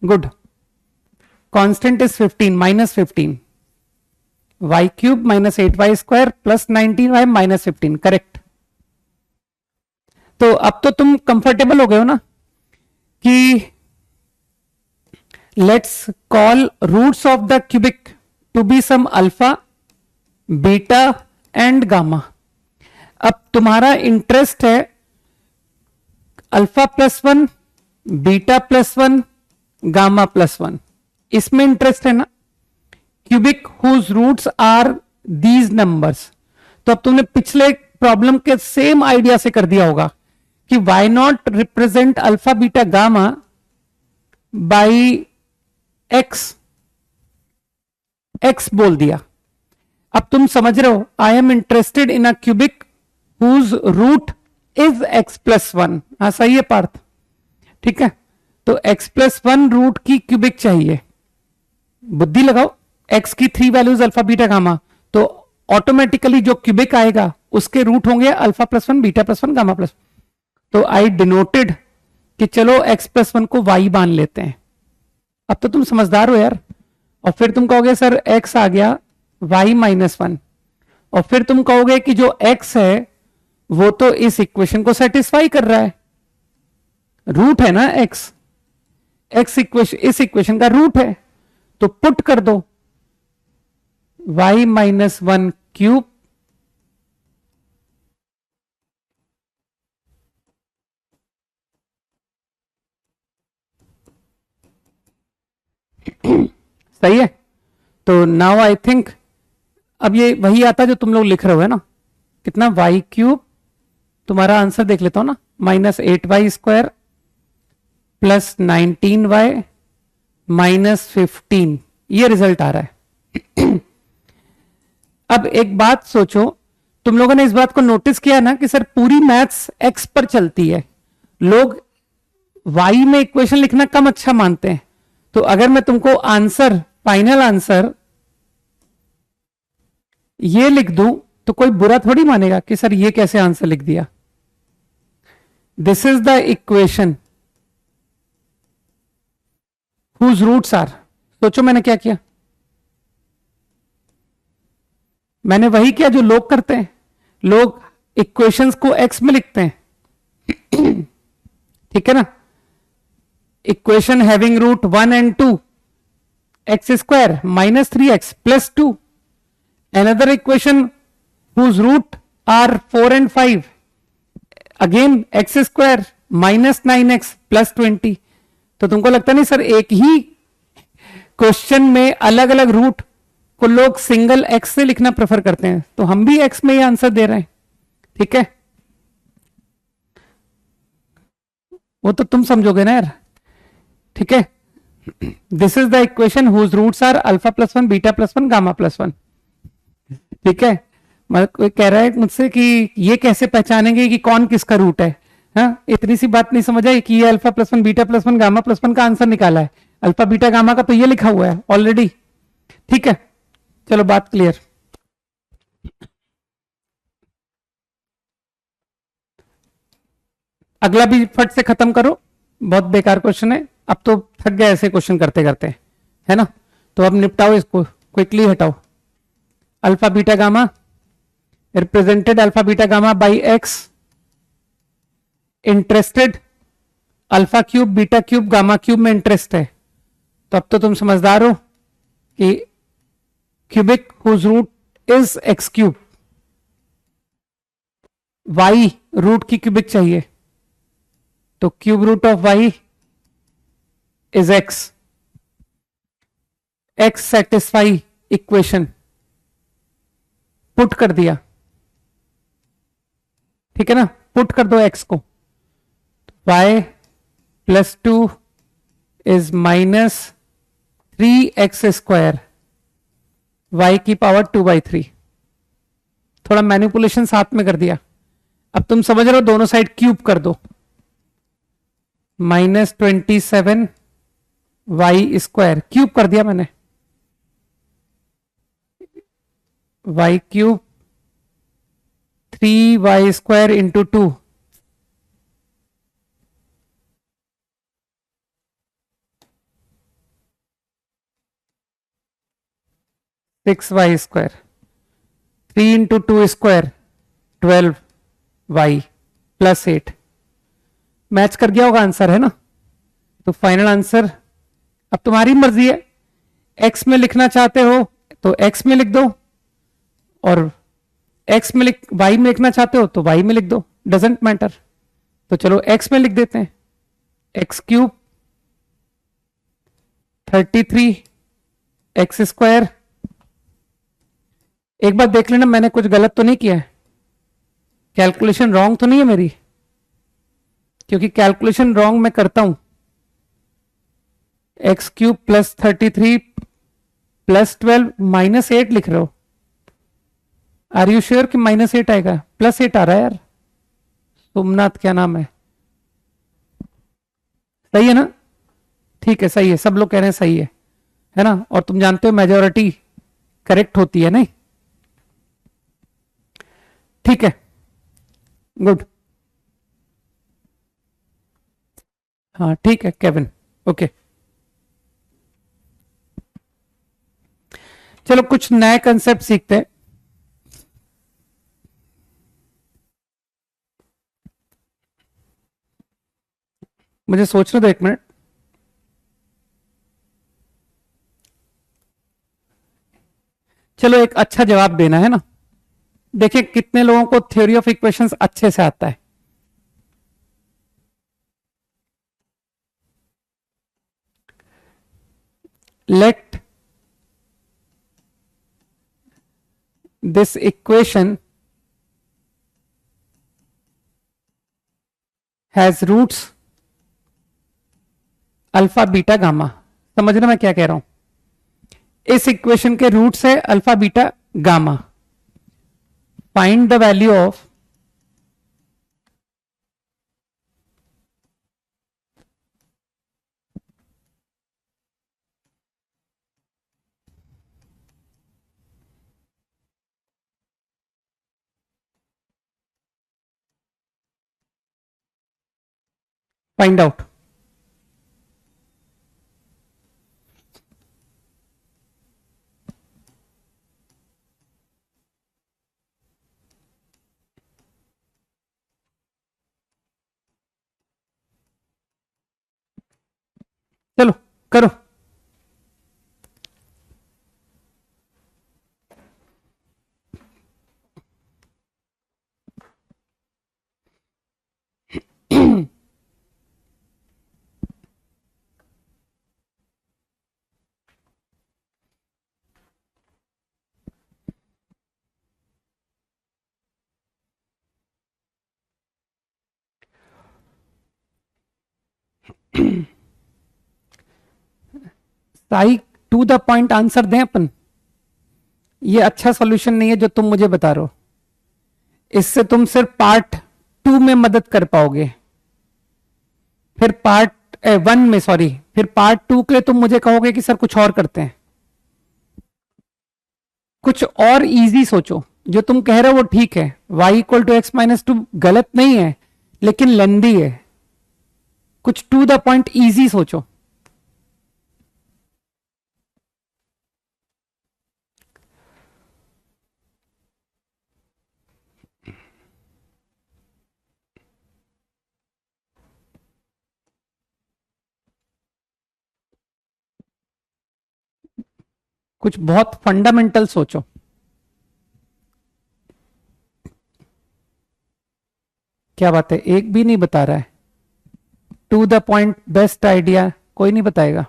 good. Constant is 15 minus 15, y cube minus 8y² plus 19y minus 15, correct. तो अब तो तुम कंफर्टेबल हो गए हो ना कि let's call roots of the cubic to be some alpha, beta and gamma. अब तुम्हारा इंटरेस्ट है अल्फा +1, बीटा +1, गामा +1, इसमें इंटरेस्ट है ना। Cubic whose roots are these numbers. तो अब तुमने पिछले प्रॉब्लम के सेम आइडिया से कर दिया होगा कि why not represent alpha beta gamma by x, x बोल दिया। अब तुम समझ रहे हो, I am interested in a cubic whose root is x+1। हाँ सही है पार्थ, ठीक है। तो x+1 रूट की क्यूबिक चाहिए, बुद्धि लगाओ। x की 3 वैल्यूज अल्फा बीटा गामा, तो ऑटोमेटिकली जो क्यूबिक आएगा उसके रूट होंगे alpha plus one, beta plus one, gamma plus. तो आई डिनोटेड कि चलो x प्लस वन को y मान लेते हैं। अब तो तुम समझदार हो यार। और फिर तुम कहोगे सर x आ गया y माइनस वन, और फिर तुम कहोगे कि जो x है वो तो इस इक्वेशन को सेटिस्फाई कर रहा है, रूट है ना x, इस इक्वेशन का रूट है, तो पुट कर दो y माइनस वन क्यूब सही है। तो नाउ आई थिंक अब ये वही आता जो तुम लोग लिख रहे हो है ना, कितना y क्यूब, तुम्हारा आंसर देख लेता हूं ना, -8y² प्लस 19y माइनस 15, ये रिजल्ट आ रहा है। अब एक बात सोचो, तुम लोगों ने इस बात को नोटिस किया ना कि सर पूरी मैथ्स x पर चलती है, लोग y में इक्वेशन लिखना कम अच्छा मानते हैं। तो अगर मैं तुमको आंसर, फाइनल आंसर ये लिख दूं तो कोई बुरा थोड़ी मानेगा कि सर ये कैसे आंसर लिख दिया। This is the equation whose roots are, सोचो मैंने क्या किया, मैंने वही किया जो लोग करते हैं, लोग इक्वेशंस को x में लिखते हैं। ठीक है ना, equation having root 1 and 2, x square minus 3x plus 2, another equation whose root are 4 and 5, again x square minus 9x plus 20। तो तुमको लगता नहीं सर एक ही क्वेश्चन में अलग अलग रूट को लोग सिंगल x से लिखना प्रेफर करते हैं, तो हम भी x में ही आंसर दे रहे हैं। ठीक है, वो तो तुम समझोगे ना यार। ठीक है, this is the equation whose roots are alpha plus one, beta plus one, gamma plus one. ठीक है, कोई कह रहा है मुझसे कि ये कैसे पहचानेंगे कि कौन किसका रूट है। हाँ, इतनी सी बात नहीं समझ आई कि ये alpha plus one, beta plus one, gamma plus one का आंसर निकाला है, अल्फा बीटा गामा का तो ये लिखा हुआ है ऑलरेडी। ठीक है, चलो बात क्लियर। अगला भी फट से खत्म करो, बहुत बेकार क्वेश्चन है, अब तो थक गए ऐसे क्वेश्चन करते करते, है ना। तो अब निपटाओ इसको, क्विकली हटाओ। Alpha beta gamma represented alpha beta gamma by x, interested alpha cube beta cube gamma cube में इंटरेस्ट है। तो अब तो तुम समझदार हो कि cubic whose root is x cube, y root की क्यूबिक चाहिए, तो cube root of y is x, x satisfy equation, put कर दिया। ठीक है ना, पुट कर दो एक्स को, y plus 2 is minus 3x square, y की पावर 2/3। थोड़ा मैनिपुलेशन साथ में कर दिया। अब तुम समझ रहे हो, दोनों साइड क्यूब कर दो, -27 y स्क्वायर क्यूब कर दिया मैंने, y cube 3y square into 2, six y square, 3 into 2 square 12y plus 8। Match कर गया होगा आंसर, है ना। तो फाइनल आंसर अब तुम्हारी मर्जी है, x में लिखना चाहते हो तो x में लिख दो, और x में y में लिखना चाहते हो तो y में लिख दो, डजेंट मैटर। तो चलो x में लिख देते हैं, x क्यूब 33x स्क्वायर। एक बार देख लेना मैंने कुछ गलत तो नहीं किया है, कैलकुलेशन रॉन्ग तो नहीं है मेरी, क्योंकि कैलकुलेशन रॉन्ग मैं करता हूं। X cube plus 33 plus 12 minus 8 लिख रहे हो, आर यू श्योर कि -8 आएगा? +8 आ रहा है यार, सोमनाथ क्या नाम है, सही है ना? ठीक है, सही है, सब लोग कह रहे हैं सही है ना। और तुम जानते हो मेजॉरिटी करेक्ट होती है नहीं। ठीक है, गुड। हाँ ठीक है केविन, ओके। चलो कुछ नए कंसेप्ट सीखते हैं। मुझे सोचने दो एक मिनट। चलो एक अच्छा जवाब देना है ना। देखिए कितने लोगों को थ्योरी ऑफ इक्वेशंस अच्छे से आता है। Let this equation has roots alpha beta gamma. समझना मैं क्या कह रहा हूं। इस इक्वेशन के रूट्स है alpha beta gamma. Find the value of find out. चलो करो। Sai to the point answer दें अपन। ये अच्छा सॉल्यूशन नहीं है जो तुम मुझे बता रहे हो। इससे तुम सिर्फ पार्ट टू में मदद कर पाओगे, फिर पार्ट वन में, सॉरी, फिर पार्ट टू के लिए तुम मुझे कहोगे कि सर कुछ और करते हैं। कुछ और इजी सोचो। जो तुम कह रहे हो वो ठीक है, y equal to x minus two गलत नहीं है, लेकिन लेंदी है। कुछ टू द पॉइंट इजी सोचो। कुछ बहुत फंडामेंटल सोचो। क्या बात है, एक भी नहीं बता रहा है। To the point best idea कोई नहीं बताएगा।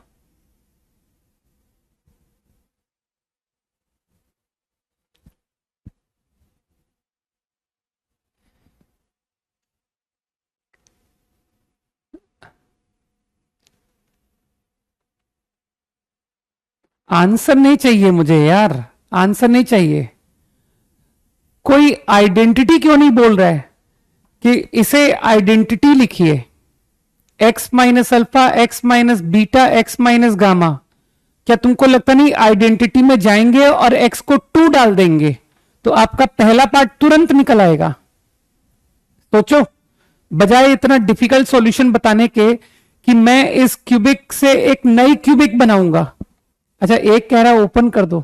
आंसर नहीं चाहिए मुझे यार, आंसर नहीं चाहिए। कोई आइडेंटिटी क्यों नहीं बोल रहा है कि इसे आइडेंटिटी लिखिए। X minus alpha, x minus beta, x minus gamma. क्या तुमको लगता नहीं आइडेंटिटी में जाएंगे और एक्स को टू डाल देंगे तो आपका पहला पार्ट तुरंत निकल आएगा। सोचो, बजाय इतना डिफिकल्ट सॉल्यूशन बताने के कि मैं इस क्यूबिक से एक नई क्यूबिक बनाऊंगा। अच्छा एक कह रहा है ओपन कर दो,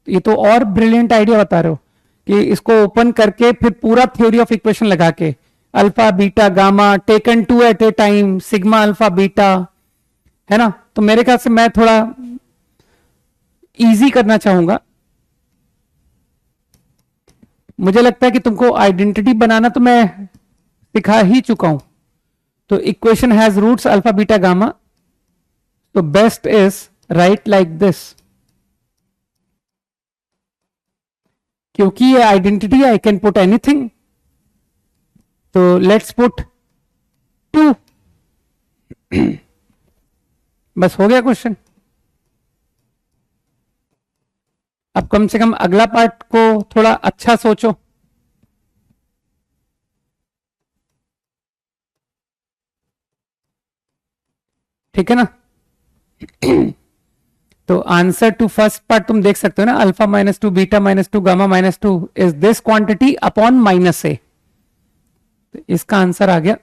ये तो और ब्रिलियंट आइडिया बता रहे हो कि इसको ओपन करके फिर पूरा थ्योरी ऑफ इक्वेशन लगा के alpha beta gamma taken two at a time sigma alpha beta, है ना। तो मेरे ख्याल से मैं थोड़ा इजी करना चाहूंगा। मुझे लगता है कि तुमको आइडेंटिटी बनाना तो मैं सिखा ही चुका हूं। तो equation has roots alpha beta gamma, तो best is right like this. क्योंकि ये identity I can put anything, तो लेट्स पुट टू। बस हो गया क्वेश्चन। अब कम से कम अगला पार्ट को थोड़ा अच्छा सोचो। ठीक है ना। तो आंसर टू फर्स्ट पार्ट तुम देख सकते हो ना, alpha -2 beta -2 gamma -2 is this quantity upon -a। तो इसका आंसर आ गया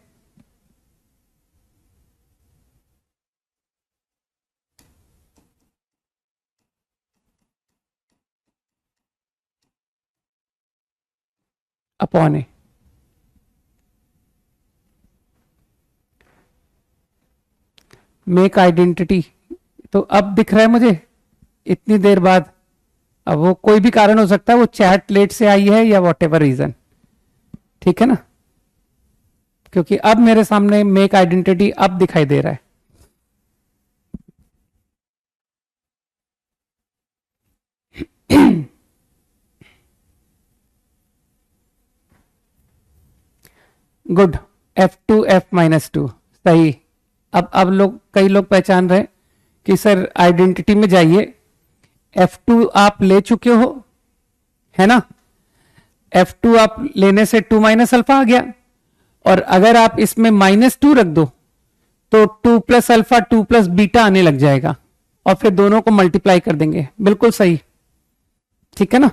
अपॉन ए। मेक आइडेंटिटी, तो अब दिख रहा है मुझे इतनी देर बाद। अब वो कोई भी कारण हो सकता है, वो चैट लेट से आई है या वॉट एवर रीजन, ठीक है ना, क्योंकि अब मेरे सामने मेक आइडेंटिटी अब दिखाई दे रहा है। गुड, F2 F-2 सही। अब लोग, कई लोग पहचान रहे कि सर आइडेंटिटी में जाइए, F2 आप ले चुके हो, है ना, F2 आप लेने से 2 माइनस अल्फा आ गया, और अगर आप इसमें -2 रख दो तो 2 प्लस अल्फा 2 प्लस बीटा आने लग जाएगा, और फिर दोनों को मल्टीप्लाई कर देंगे। बिल्कुल सही, ठीक है ना,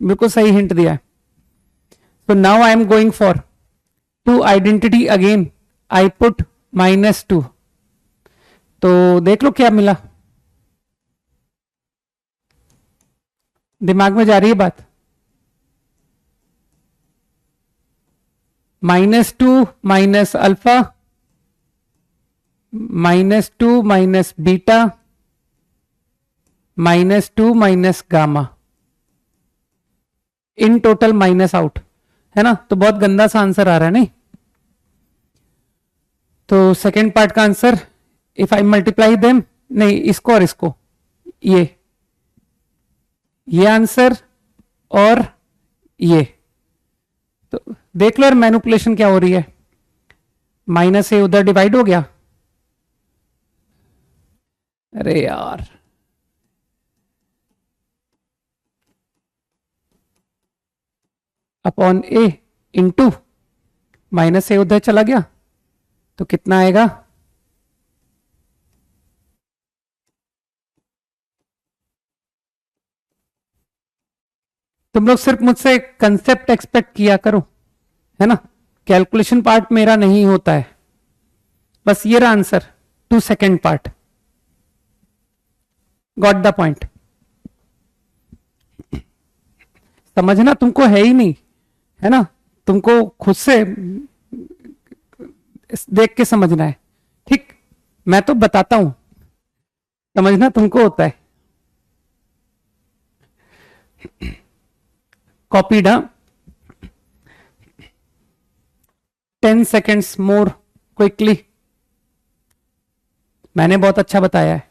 बिल्कुल सही हिंट दिया है। तो now I am going for two identity again, I put -2, तो देख लो क्या मिला, दिमाग में जा रही है बात। -2 minus alpha -2 minus beta -2 minus gamma, in total minus out, है ना। तो बहुत गंदा सा आंसर आ रहा है नहीं। तो सेकेंड पार्ट का answer, if I multiply them, नहीं इसको और इसको, ये आंसर और ये, तो देख लो यार मैनिपुलेशन क्या हो रही है। -a उधर डिवाइड हो गया, अरे यार अपॉन a इंटू -a उधर चला गया, तो कितना आएगा, तुम लोग सिर्फ मुझसे कंसेप्ट एक्सपेक्ट किया करो, है ना, कैलकुलेशन पार्ट मेरा नहीं होता है। बस ये रहा answer to second part, got the point. समझना तुमको है ही नहीं, है ना, तुमको खुद से देख के समझना है, ठीक। मैं तो बताता हूं, समझना तुमको होता है। Copied, 10 seconds more quickly. मैंने बहुत अच्छा बताया है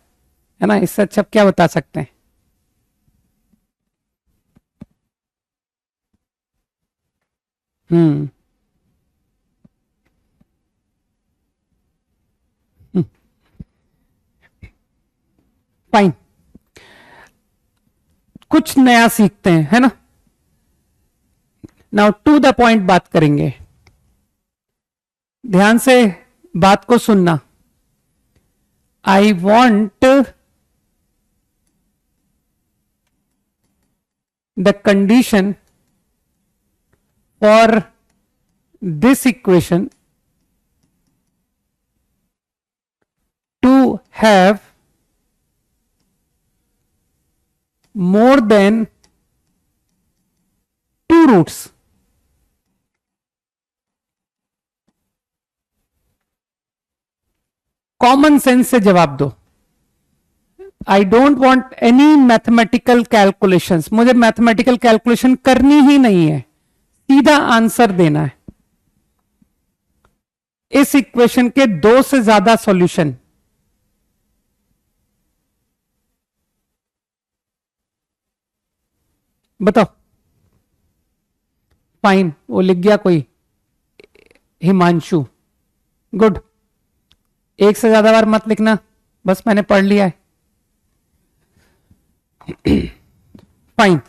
ना, इससे अच्छा क्या बता सकते हैं। फाइन, कुछ नया सीखते हैं, है ना। नाउ टू द पॉइंट बात करेंगे, ध्यान से बात को सुनना। I want the condition for this equation two have more than 2 roots। Common sense से जवाब दो। I don't want any mathematical calculations, मुझे मैथमेटिकल कैलकुलेशन करनी ही नहीं है, सीधा आंसर देना है। इस इक्वेशन के 2 से ज्यादा सॉल्यूशन, बताओ। फाइन, वो लिख गया कोई, हिमांशु, गुड। एक से ज्यादा बार मत लिखना, बस मैंने पढ़ लिया है। फाइन,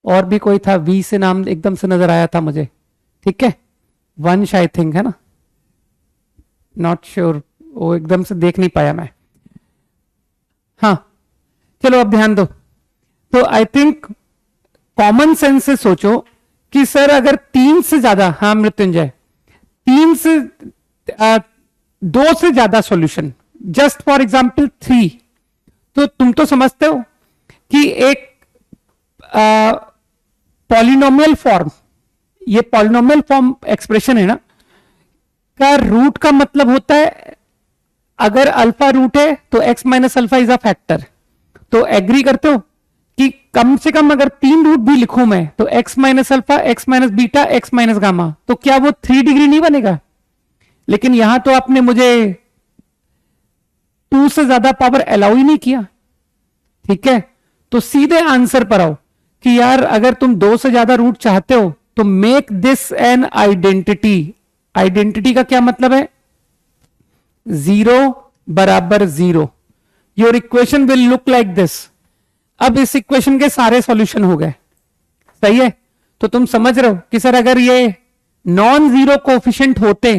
और भी कोई था, वी से नाम एकदम से नजर आया था मुझे, ठीक है, वंश आई थिंक, है ना, नॉट श्योर, वो एकदम से देख नहीं पाया मैं। हाँ चलो अब ध्यान दो। तो आई थिंक कॉमन सेंस से सोचो कि सर अगर 3 से ज्यादा, हाँ मृत्युंजय, 3 से 2 से ज्यादा सॉल्यूशन, जस्ट फॉर एग्जांपल 3, तो तुम तो समझते हो कि एक पॉलिनोमियल फॉर्म, ये पॉलिनोमियल फॉर्म एक्सप्रेशन है ना, का रूट का मतलब होता है अगर अल्फा रूट है तो x minus alpha is a factor. तो एग्री करते हो कि कम से कम अगर 3 रूट भी लिखूं मैं तो x minus alpha, x minus beta, x minus gamma, तो क्या वो 3 डिग्री नहीं बनेगा? लेकिन यहां तो आपने मुझे 2 से ज्यादा पावर अलाउ ही नहीं किया। ठीक है, तो सीधे आंसर पर आओ कि यार अगर तुम 2 से ज्यादा रूट चाहते हो तो make this an identity. Identity का क्या मतलब है? 0 बराबर 0, your equation will look like this. अब इस इक्वेशन के सारे सॉल्यूशन हो गए, सही है? तो तुम समझ रहे हो कि सर अगर ये नॉन जीरो कोफिशिएंट होते,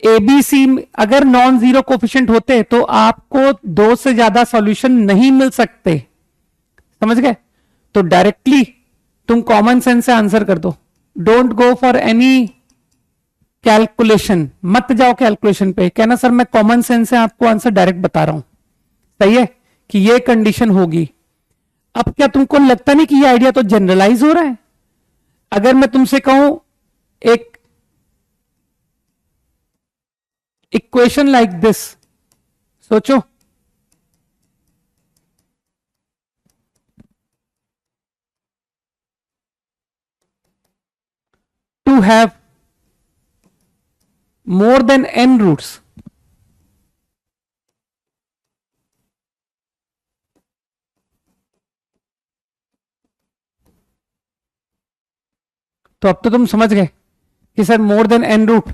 एबीसी अगर नॉन जीरो कोफिशिएंट होते तो आपको 2 से ज्यादा सॉल्यूशन नहीं मिल सकते। समझ गए? तो डायरेक्टली तुम कॉमन सेंस से आंसर कर दो, don't go for any calculation, मत जाओ कैलकुलेशन पे। कहना सर मैं कॉमन सेंस से आपको आंसर डायरेक्ट बता रहा हूं, सही है, कि ये कंडीशन होगी। अब क्या तुमको लगता नहीं कि ये आइडिया तो जनरलाइज हो रहा है? अगर मैं तुमसे कहूं एक इक्वेशन लाइक दिस, सोचो, to have more than n roots, तो अब तो तुम समझ गए कि sir more than n root,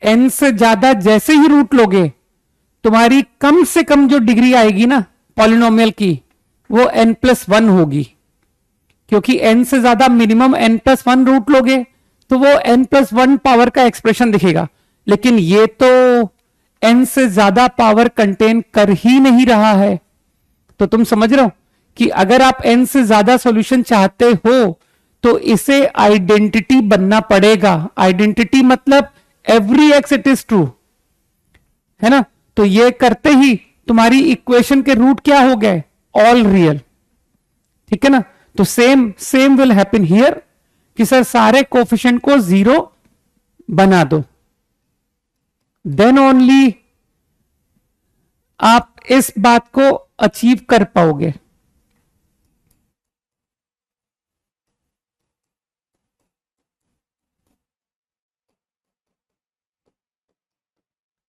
n से ज्यादा जैसे ही रूट लोगे तुम्हारी कम से कम जो डिग्री आएगी ना पॉलिनोमियल की वो n+1 होगी, क्योंकि n से ज्यादा मिनिमम n+1 रूट लोगे तो वो n+1 पावर का एक्सप्रेशन दिखेगा। लेकिन ये तो n से ज्यादा पावर कंटेन कर ही नहीं रहा है। तो तुम समझ रहे हो कि अगर आप n से ज्यादा सॉल्यूशन चाहते हो तो इसे आइडेंटिटी बनना पड़ेगा। आइडेंटिटी मतलब every x it is true, है ना? तो ये करते ही तुम्हारी इक्वेशन के रूट क्या हो गए? All real. ठीक है ना? तो सेम विल हैपन हियर कि सर सारे कोफिशिएंट को 0 बना दो, देन ओनली आप इस बात को अचीव कर पाओगे।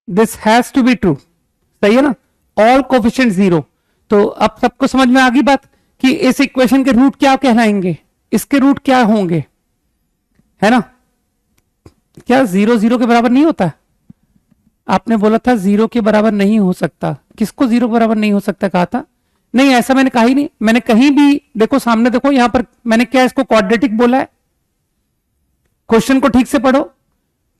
This has to be true, सही है ना? All coefficient 0। तो अब सबको समझ में आ गई बात कि इस इक्वेशन के रूट क्या कहलाएंगे, इसके रूट क्या होंगे, है ना? क्या 0 0 के बराबर नहीं होता? आपने बोला था 0 के बराबर नहीं हो सकता। किसको 0 के बराबर नहीं हो सकता कहा था? नहीं, ऐसा मैंने कहा ही नहीं। मैंने कहीं भी, देखो सामने देखो, यहां पर मैंने क्या इसको क्वाड्रेटिक बोला है? क्वेश्चन को ठीक से पढ़ो।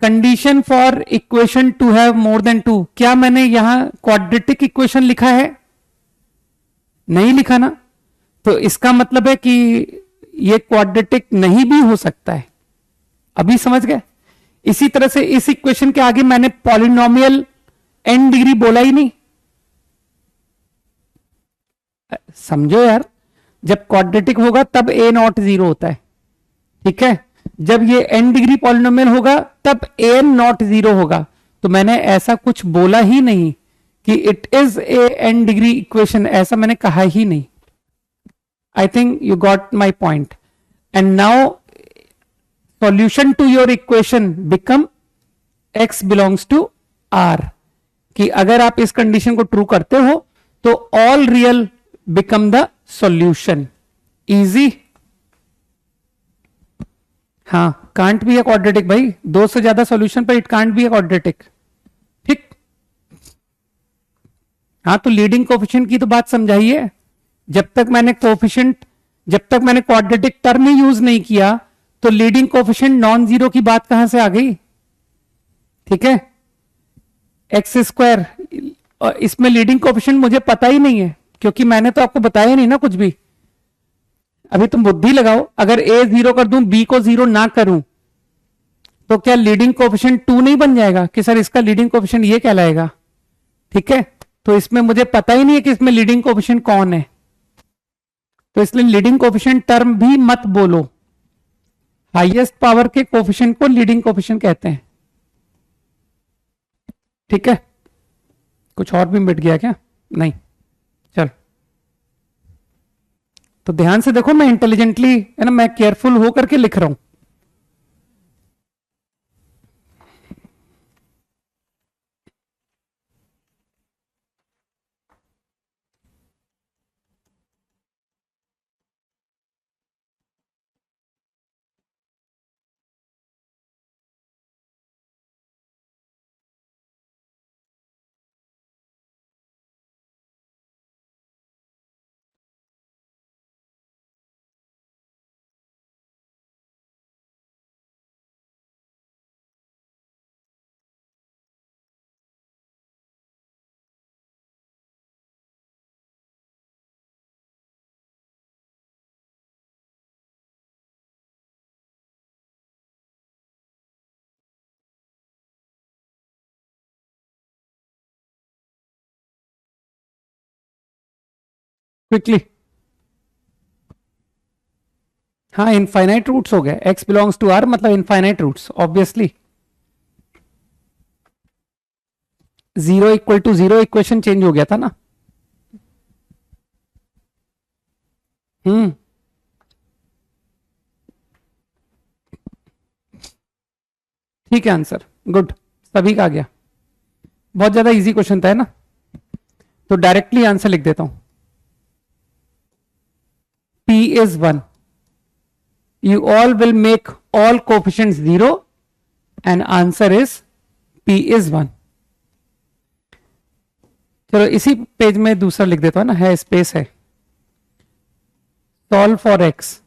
Condition for equation two have more than 2, क्या मैंने यहां क्वाड्रेटिक इक्वेशन लिखा है? नहीं लिखा ना। तो इसका मतलब है कि ये क्वाड्रेटिक नहीं भी हो सकता है। अभी समझ गए? इसी तरह से इस इक्वेशन के आगे मैंने पॉलिनोमियल n डिग्री बोला ही नहीं। समझो यार, जब क्वाड्रेटिक होगा तब a0 0 होता है, ठीक है? जब ये n डिग्री पॉलिनोमियल होगा तब an0 0 होगा। तो मैंने ऐसा कुछ बोला ही नहीं कि it is a n degree equation, ऐसा मैंने कहा ही नहीं। I think you got my point. And now solution to your equation become x belongs to r, कि अगर आप इस कंडीशन को ट्रू करते हो तो all real become the solution. Easy? हाँ, कांट बी ए क्वाड्रेटिक भाई, 2 से ज्यादा सॉल्यूशन पर it can't be a quadratic. ठीक? हाँ, तो लीडिंग कोफिशिएंट की तो बात समझाइए। जब तक मैंने क्वाड्रेटिक टर्म ही यूज नहीं किया तो लीडिंग कोफिशिएंट नॉन जीरो की बात कहां से आ गई? ठीक है? x² और इसमें लीडिंग कोएफिशिएंट मुझे पता ही नहीं है, क्योंकि मैंने तो आपको बताया नहीं ना कुछ भी। अभी तुम बुद्धि लगाओ, अगर ए 0 कर दूं, बी को 0 ना करूं, तो क्या लीडिंग कोएफिशिएंट 2 नहीं बन जाएगा कि सर इसका लीडिंग कोएफिशिएंट ये कहलाएगा? ठीक है, तो इसमें मुझे पता ही नहीं है कि इसमें लीडिंग कोएफिशिएंट कौन है, तो इसलिए लीडिंग कोएफिशिएंट टर्म भी मत बोलो। हाईएस्ट पावर के कोएफिशिएंट को लीडिंग कोएफिशिएंट कहते हैं। ठीक है, कुछ और भी मिट गया क्या? नहीं, चल। तो ध्यान से देखो, मैं इंटेलिजेंटली है ना, मैं केयरफुल होकर के लिख रहा हूं। क्विकली, हाँ इनफाइनाइट रूट्स हो गए, x बिलोंग्स टू r मतलब infinite roots obviously. 0 equal to 0 equation change हो गया था ना। हम्म, ठीक है आंसर, गुड, सभी का आ गया। बहुत ज्यादा इजी क्वेश्चन था है ना, तो डायरेक्टली आंसर लिख देता हूं। P is 1, you all will make all coefficients 0 and answer is P is 1। चलो इसी पेज में दूसरा लिख देता हूं ना, है स्पेस है। सॉल्व फॉर x,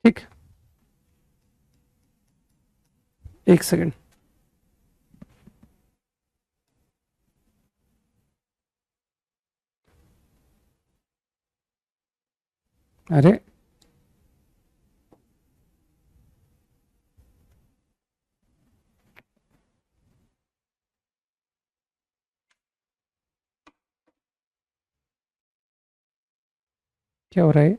ठीक, एक सेकंड। अरे क्या हो रहा है?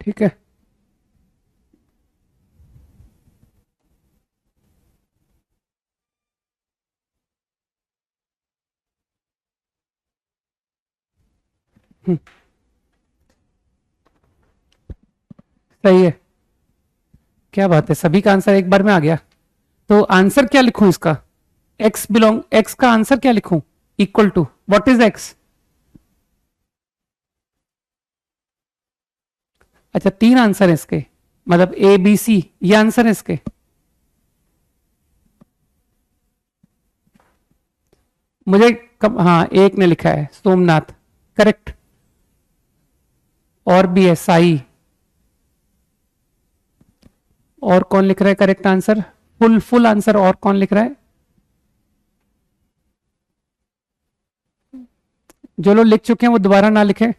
ठीक है, सही है, क्या बात है, सभी का आंसर एक बार में आ गया। तो आंसर क्या लिखूं इसका? x का आंसर क्या लिखूं? Equal to what is x? अच्छा, 3 आंसर है इसके, मतलब ए बी सी, ये आंसर है इसके। मुझे कब, हाँ एक ने लिखा है सोमनाथ, करेक्ट। और भी है साई, और कौन लिख रहा है करेक्ट आंसर? फुल आंसर और कौन लिख रहा है? जो लोग लिख चुके हैं वो दोबारा ना लिखे,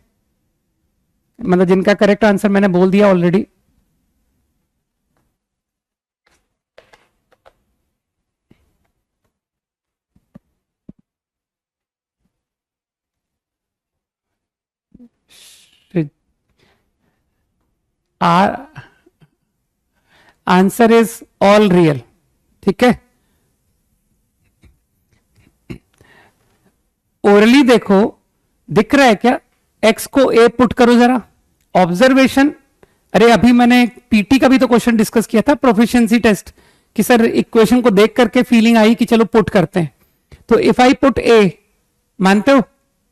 मतलब जिनका करेक्ट आंसर मैंने बोल दिया already. Answer is all real. ठीक है, ओरली देखो, दिख रहा है क्या? एक्स को ए पुट करो जरा, ऑब्जर्वेशन। अरे अभी मैंने पीटी का भी तो क्वेश्चन डिस्कस किया था, प्रोफिशिएंसी टेस्ट, कि सर इक्वेशन को देख करके फीलिंग आई कि चलो पुट करते हैं। तो इफ आई पुट ए, मानते हो?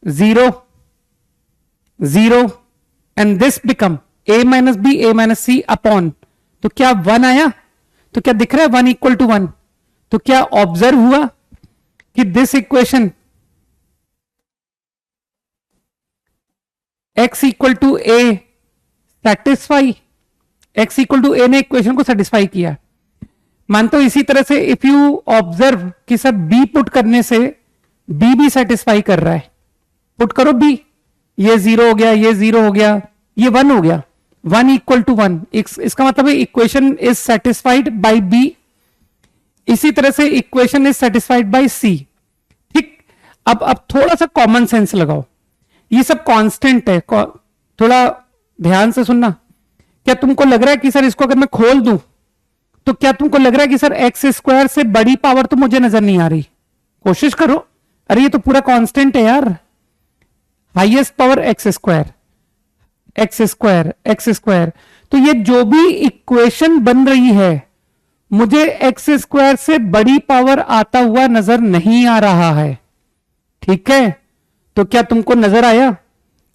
0 0 and this become a minus B A minus c upon, तो क्या 1 आया? तो क्या दिख रहा है 1 इक्वल टू 1? तो क्या ऑब्जर्व हुआ कि this equation x equal to a satisfy, x equal to a ने इक्वेशन को सेटिस्फाई किया। मानते हो इसी तरह से इफ यू ऑब्जर्व कि सर b पुट करने से b भी सेटिस्फाई कर रहा है, पुट करो b, ये 0 हो गया, ये 0 हो गया, ये 1 हो गया, 1 इक्वल टू 1, इसका मतलब है equation is satisfied by b। इसी तरह से equation is satisfied by c। ठीक, अब थोड़ा सा कॉमन सेंस लगाओ, ये सब कांस्टेंट है, थोड़ा ध्यान से सुनना। क्या तुमको लग रहा है कि सर इसको अगर मैं खोल दूं तो क्या तुमको लग रहा है कि सर एक्स स्क्वायर से बड़ी पावर तो मुझे नजर नहीं आ रही? कोशिश करो। अरे ये तो पूरा कांस्टेंट है यार, highest power x square, x square, x square. तो ये जो भी इक्वेशन बन रही है, मुझे एक्स स्क्वायर से बड़ी पावर आता हुआ नजर नहीं आ रहा है। ठीक है, तो क्या तुमको नजर आया?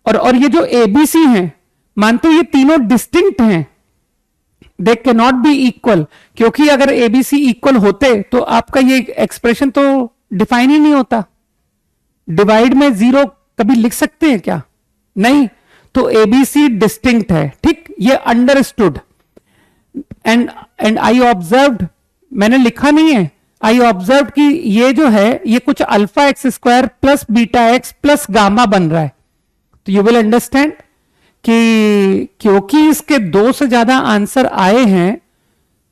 और ये जो एबीसी हैं, मानते हो ये तीनों डिस्टिंक्ट हैं, they can not be equal, क्योंकि अगर एबीसी इक्वल होते तो आपका ये एक्सप्रेशन तो डिफाइन ही नहीं होता। डिवाइड में 0 कभी लिख सकते हैं क्या? नहीं। तो एबीसी डिस्टिंक्ट है। ठीक, ये अंडरस्टूड। एंड आई ऑब्जर्व्ड, मैंने लिखा नहीं है, आई ऑब्जर्व कि ये जो है ये कुछ alpha x square plus beta x plus gamma बन रहा है। तो यू विल अंडरस्टैंड कि क्योंकि इसके 2 से ज्यादा आंसर आए हैं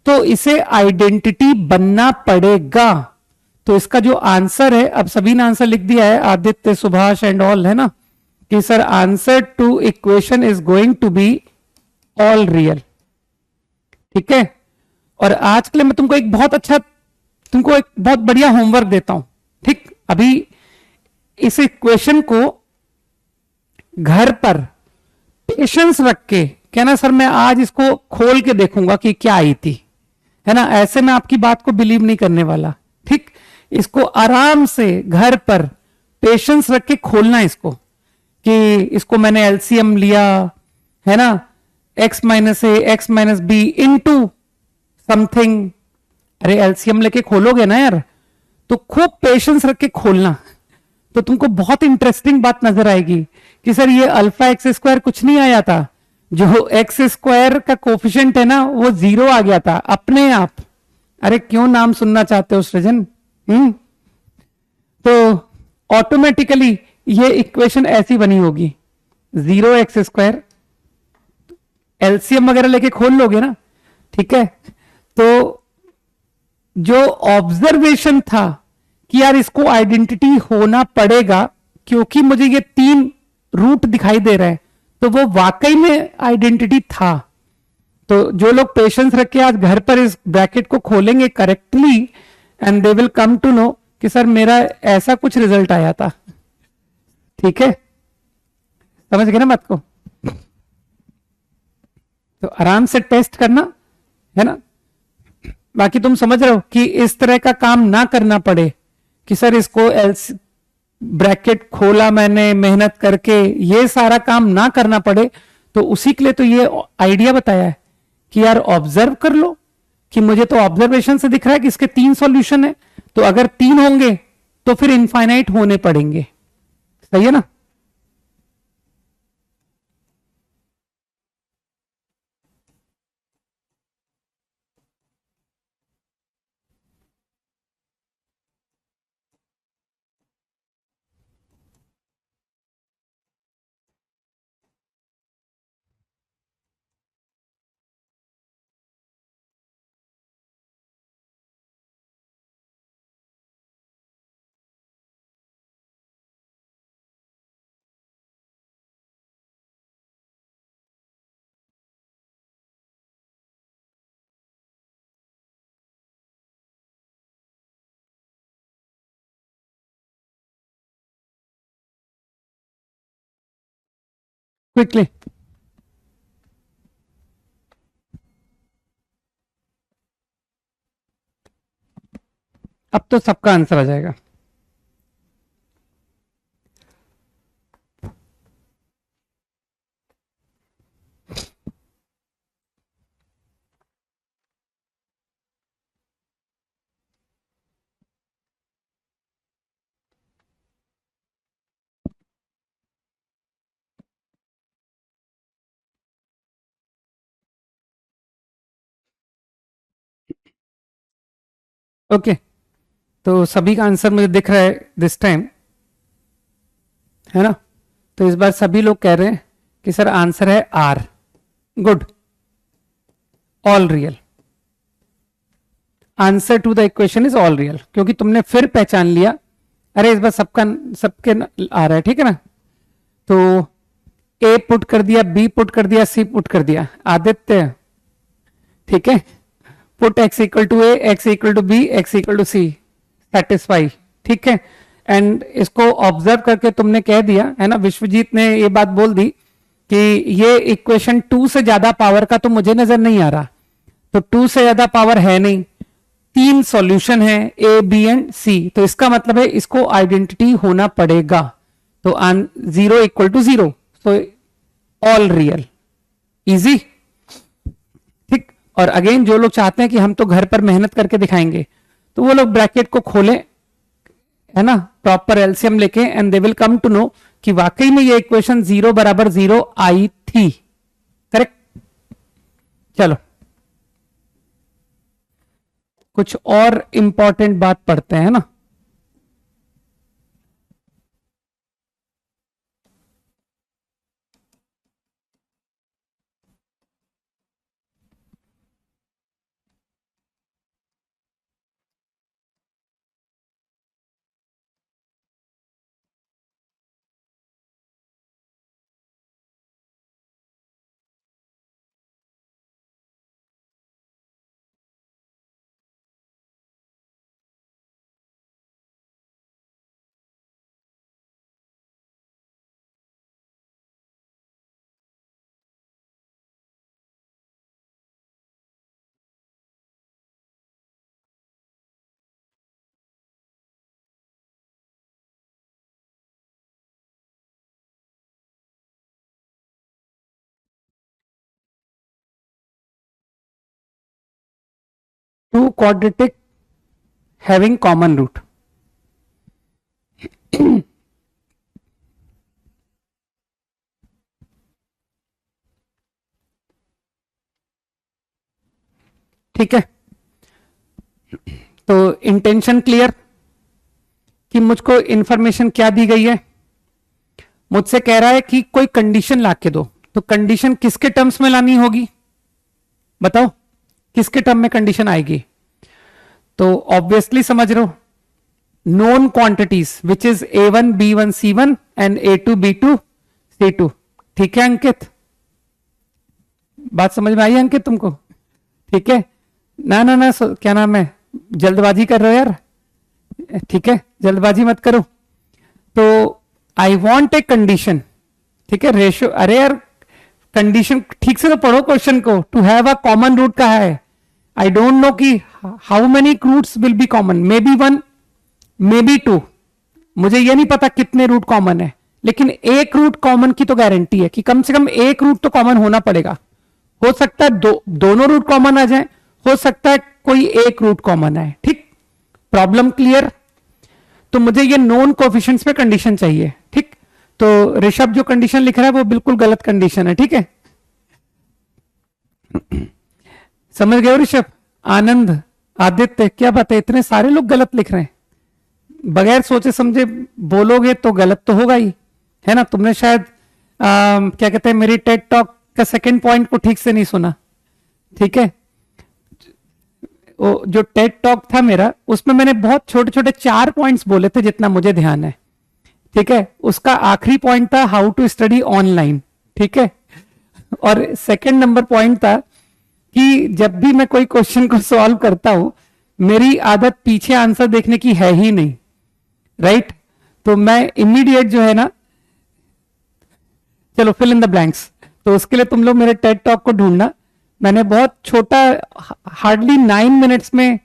तो इसे आइडेंटिटी बनना पड़ेगा। तो इसका जो आंसर है, अब सभी ने आंसर लिख दिया है, आदित्य, सुभाष एंड ऑल, है ना, कि sir answer to equation is going to be all real. ठीक है, और आज के लिए मैं तुमको एक बहुत बढ़िया होमवर्क देता हूं। ठीक, अभी इस इक्वेशन को घर पर पेशेंस रख के कहना, सर मैं आज इसको खोल के देखूंगा कि क्या आई थी, है ना। ऐसे में आपकी बात को बिलीव नहीं करने वाला। ठीक, इसको आराम से घर पर पेशेंस रख के खोलना इसको, कि इसको मैंने एलसीएम लिया, है ना, x minus a x minus b into something. अरे एलसीएम लेके खोलोगे ना यार, तो खूब पेशेंस रख के खोलना, तो तुमको बहुत इंटरेस्टिंग बात नजर आएगी कि सर ये अल्फा एक्स स्क्वायर कुछ नहीं आया था, जो एक्स स्क्वायर का कोफिशिएंट है ना वो 0 आ गया था अपने आप। अरे क्यों नाम सुनना चाहते हो सृजन? तो ऑटोमेटिकली ये इक्वेशन ऐसी बनी होगी, 0x स्क्वायर, एलसीएम वगैरह लेके खोल लोगे ना। ठीक है, तो जो ऑब्जर्वेशन था कि यार इसको आइडेंटिटी होना पड़ेगा क्योंकि मुझे ये 3 रूट दिखाई दे रहे हैं, तो वो वाकई में आइडेंटिटी था। तो जो लोग पेशेंस रख के आज घर पर इस ब्रैकेट को खोलेंगे correctly, and they will come to know कि सर मेरा ऐसा कुछ रिजल्ट आया था। ठीक है, समझ गए ना बात को? तो आराम से टेस्ट करना, है ना। बाकी तुम समझ रहे हो कि इस तरह का काम ना करना पड़े कि सर इसको ब्रैकेट खोला मैंने मेहनत करके, ये सारा काम ना करना पड़े। तो उसी के लिए तो ये आइडिया बताया है कि यार ऑब्जर्व कर लो, कि मुझे तो ऑब्जर्वेशन से दिख रहा है कि इसके 3 सॉल्यूशन है, तो अगर 3 होंगे तो फिर इनफाइनाइट होने पड़ेंगे। सही है ना? क्विकली। अब तो सबका आंसर आ जाएगा। ओके, तो सभी का आंसर मुझे दिख रहा है दिस टाइम, है ना? तो इस बार सभी लोग कह रहे हैं कि सर आंसर है R. Good, all real. Answer to the equation is all real, क्योंकि तुमने फिर पहचान लिया। अरे इस बार सबका सबके आ रहा है, ठीक है ना? तो ए पुट कर दिया, बी पुट कर दिया, सी पुट कर दिया। आदित्य, ठीक है, put x equal to a, x equal to b, x equal to c, satisfy, ठीक है। एंड इसको ऑब्जर्व करके तुमने कह दिया है ना, विश्वजीत ने ये बात बोल दी कि ये इक्वेशन 2 से ज्यादा पावर का तो मुझे नजर नहीं आ रहा। तो 2 से ज्यादा पावर है नहीं, 3 सॉल्यूशन है, ए बी एंड सी, तो इसका मतलब है इसको आइडेंटिटी होना पड़ेगा। तो 0 equal to 0, so all real. Easy, ठीक। और अगेन जो लोग चाहते हैं कि हम तो घर पर मेहनत करके दिखाएंगे, तो वो लोग ब्रैकेट को खोलें, है ना, प्रॉपर एलसीएम लेके, and they will come to know कि वाकई में ये इक्वेशन 0 बराबर 0 आई थी। करेक्ट। चलो कुछ और इंपॉर्टेंट बात पढ़ते हैं ना। Two quadratic having common root. ठीक है, तो इंटेंशन क्लियर कि मुझको इंफॉर्मेशन क्या दी गई है। मुझसे कह रहा है कि कोई कंडीशन ला के दो, तो कंडीशन किसके टर्म्स में लानी होगी बताओ, किसके टर्म में कंडीशन आएगी? तो ऑब्वियसली समझ रहे हो, known quantities which is A1 B1 C1 and A2 B2 C2। ठीक है अंकित, बात समझ में आई अंकित तुमको? ठीक है ना ना ना, क्या नाम है, जल्दबाजी कर रहे हो यार, ठीक है, जल्दबाजी मत करो। तो आई वॉन्ट ए कंडीशन, ठीक है, रेशियो, अरे यार कंडीशन ठीक से तो पढ़ो क्वेश्चन को। To have a common root का है, आई डोंट नो कि how many roots will be common, may be 1 may be 2, मुझे ये नहीं पता कितने रूट कॉमन है, लेकिन एक रूट कॉमन की तो गारंटी है कि कम से कम एक रूट तो कॉमन होना पड़ेगा। हो सकता है दोनों रूट कॉमन आ जाए, हो सकता है कोई एक रूट कॉमन आए। ठीक, प्रॉब्लम क्लियर? तो मुझे ये नॉन कोफिशिएंट्स पे कंडीशन चाहिए। ठीक, तो ऋषभ जो कंडीशन लिख रहा है वो बिल्कुल गलत कंडीशन है। ठीक है, समझ गए हो ऋषभ? आनंद, आदित्य, क्या बात है, इतने सारे लोग गलत लिख रहे हैं? बगैर सोचे समझे बोलोगे तो गलत तो होगा ही, है ना? तुमने शायद क्या कहते हैं, मेरी टेड टॉक का सेकंड पॉइंट को ठीक से नहीं सुना। ठीक है, वो जो टेड टॉक था मेरा, उसमें मैंने बहुत छोटे छोटे 4 पॉइंट्स बोले थे जितना मुझे ध्यान है। ठीक है, उसका आखिरी पॉइंट था हाउ टू स्टडी ऑनलाइन। ठीक है, और सेकंड नंबर पॉइंट था कि जब भी मैं कोई क्वेश्चन को सॉल्व करता हूं, मेरी आदत पीछे आंसर देखने की है ही नहीं, राइट? तो मैं इमीडिएट जो है ना, चलो फिल इन द ब्लैंक्स। तो उसके लिए तुम लोग मेरे टेड टॉक को ढूंढना। मैंने बहुत छोटा, हार्डली 9 मिनट्स में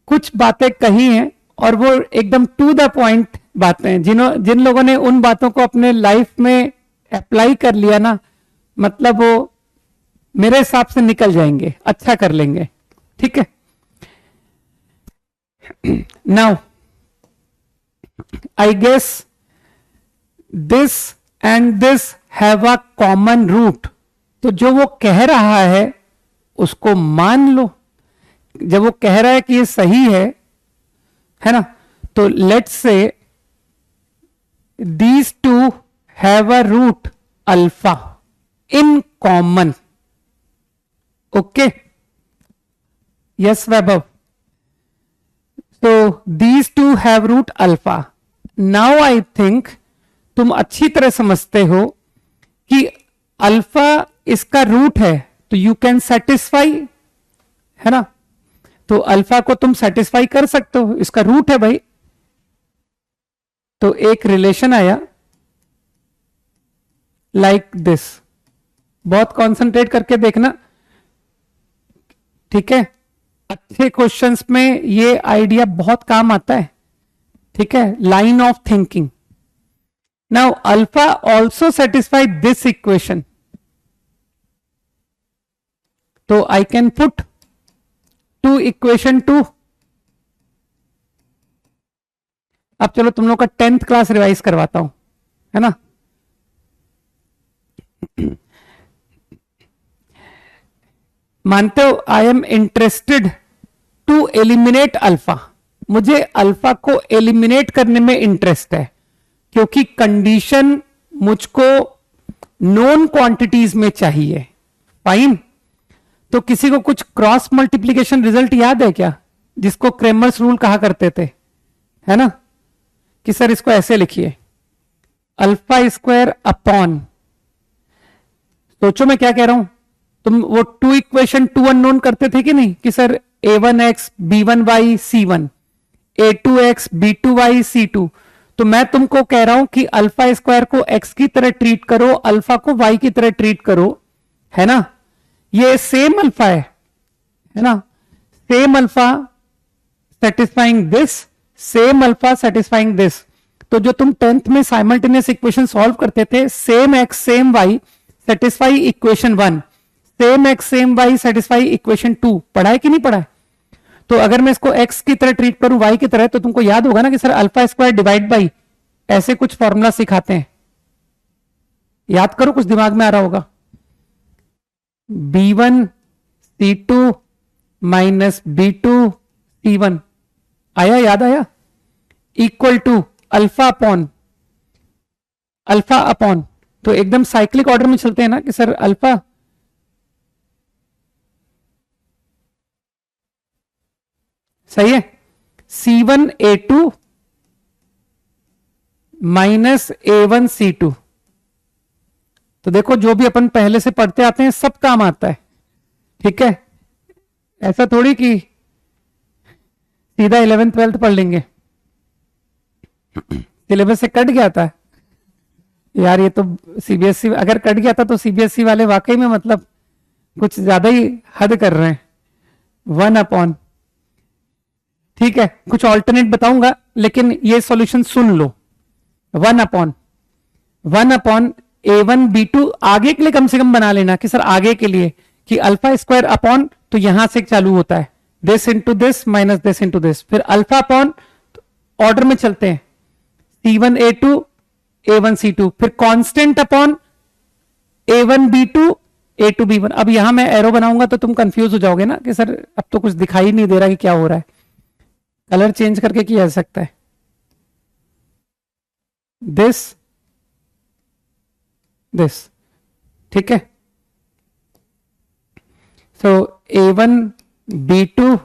कुछ बातें कही हैं, और वो एकदम टू द पॉइंट बातें हैं। जिन लोगों ने उन बातों को अपने लाइफ में अप्लाई कर लिया ना, मतलब वो मेरे हिसाब से निकल जाएंगे, अच्छा कर लेंगे। ठीक है। Now I guess this and this have a common root. तो जो वो कह रहा है उसको मान लो। जब वो कह रहा है कि ये सही है ना, तो let's say these two have a root alpha in common. Okay, yes Vaibhav. तो these two have root alpha. Now I think तुम अच्छी तरह समझते हो कि अल्फा इसका रूट है, तो यू कैन सेटिस्फाई, है ना। तो अल्फा को तुम सेटिस्फाई कर सकते हो, इसका रूट है भाई। तो एक रिलेशन आया लाइक दिस। बहुत कंसंट्रेट करके देखना, ठीक है। अच्छे क्वेश्चंस में ये आइडिया बहुत काम आता है, ठीक है। Line of thinking. Now alpha also satisfy this equation, तो I can put to equation 2। अब चलो तुम लोग का 10th क्लास रिवाइज करवाता हूं, है ना। मानते हो I am interested to eliminate alpha. मुझे अल्फा को एलिमिनेट करने में इंटरेस्ट है, क्योंकि कंडीशन मुझको नोन क्वांटिटीज में चाहिए। फाइन। तो किसी को कुछ क्रॉस मल्टीप्लीकेशन रिजल्ट याद है क्या, जिसको क्रेमर्स रूल कहा करते थे, है ना। कि सर इसको ऐसे लिखिए, अल्फा स्क्वायर अपॉन, सोचो मैं क्या कह रहा हूं। तुम वो टू इक्वेशन 2 अननोन करते थे कि नहीं, कि sir a1x b1y c1, a2x b2y c2। तो मैं तुमको कह रहा हूं कि अल्फा स्क्वायर को x की तरह ट्रीट करो, अल्फा को y की तरह ट्रीट करो, है ना। ये सेम अल्फा है ना। Same alpha satisfying this, same alpha satisfying this. तो जो तुम 10th में साइमल्टेनियस इक्वेशन सॉल्व करते थे, same x same y satisfy equation 1, same x same y satisfy equation 2, पढ़ा है कि नहीं पढ़ा है। तो अगर मैं इसको x की तरह ट्रीट करूं y की तरह, तो तुमको याद होगा ना कि sir alpha square divide by, ऐसे कुछ फॉर्मूला सिखाते हैं, याद करो, कुछ दिमाग में आ रहा होगा। b1 c2 minus b2 c1, आया, याद आया। इक्वल टू अल्फा अपॉन, तो एकदम साइक्लिक ऑर्डर में चलते हैं ना कि सर अल्फा, सही है, c1 a2 minus a1 c2। तो देखो जो भी अपन पहले से पढ़ते आते हैं सब काम आता है, ठीक है। ऐसा थोड़ी कि सीधा 11th 12th पढ़ लेंगे, सिलेबस से कट गया था यार। ये तो सीबीएसई अगर कट गया था तो सीबीएसई वाले वाकई में मतलब कुछ ज्यादा ही हद कर रहे हैं। 1 अपॉन, ठीक है, कुछ ऑल्टरनेट बताऊंगा लेकिन ये सॉल्यूशन सुन लो। 1 अपॉन a1 b2, आगे के लिए कम से कम बना लेना कि सर आगे के लिए कि अल्फा स्क्वायर अपॉन, तो यहां से चालू होता है this into this minus this into this, फिर अल्फा अपॉन, ऑर्डर में चलते हैं, c1 a2 a1 c2, फिर constant upon a1 b2 a2 b1। अब यहां मैं एरो बनाऊंगा तो तुम कंफ्यूज हो जाओगे ना कि सर अब तो कुछ दिखाई नहीं दे रहा कि क्या हो रहा है। कलर चेंज करके किया जा सकता है, दिस ठीक है। सो a1 b2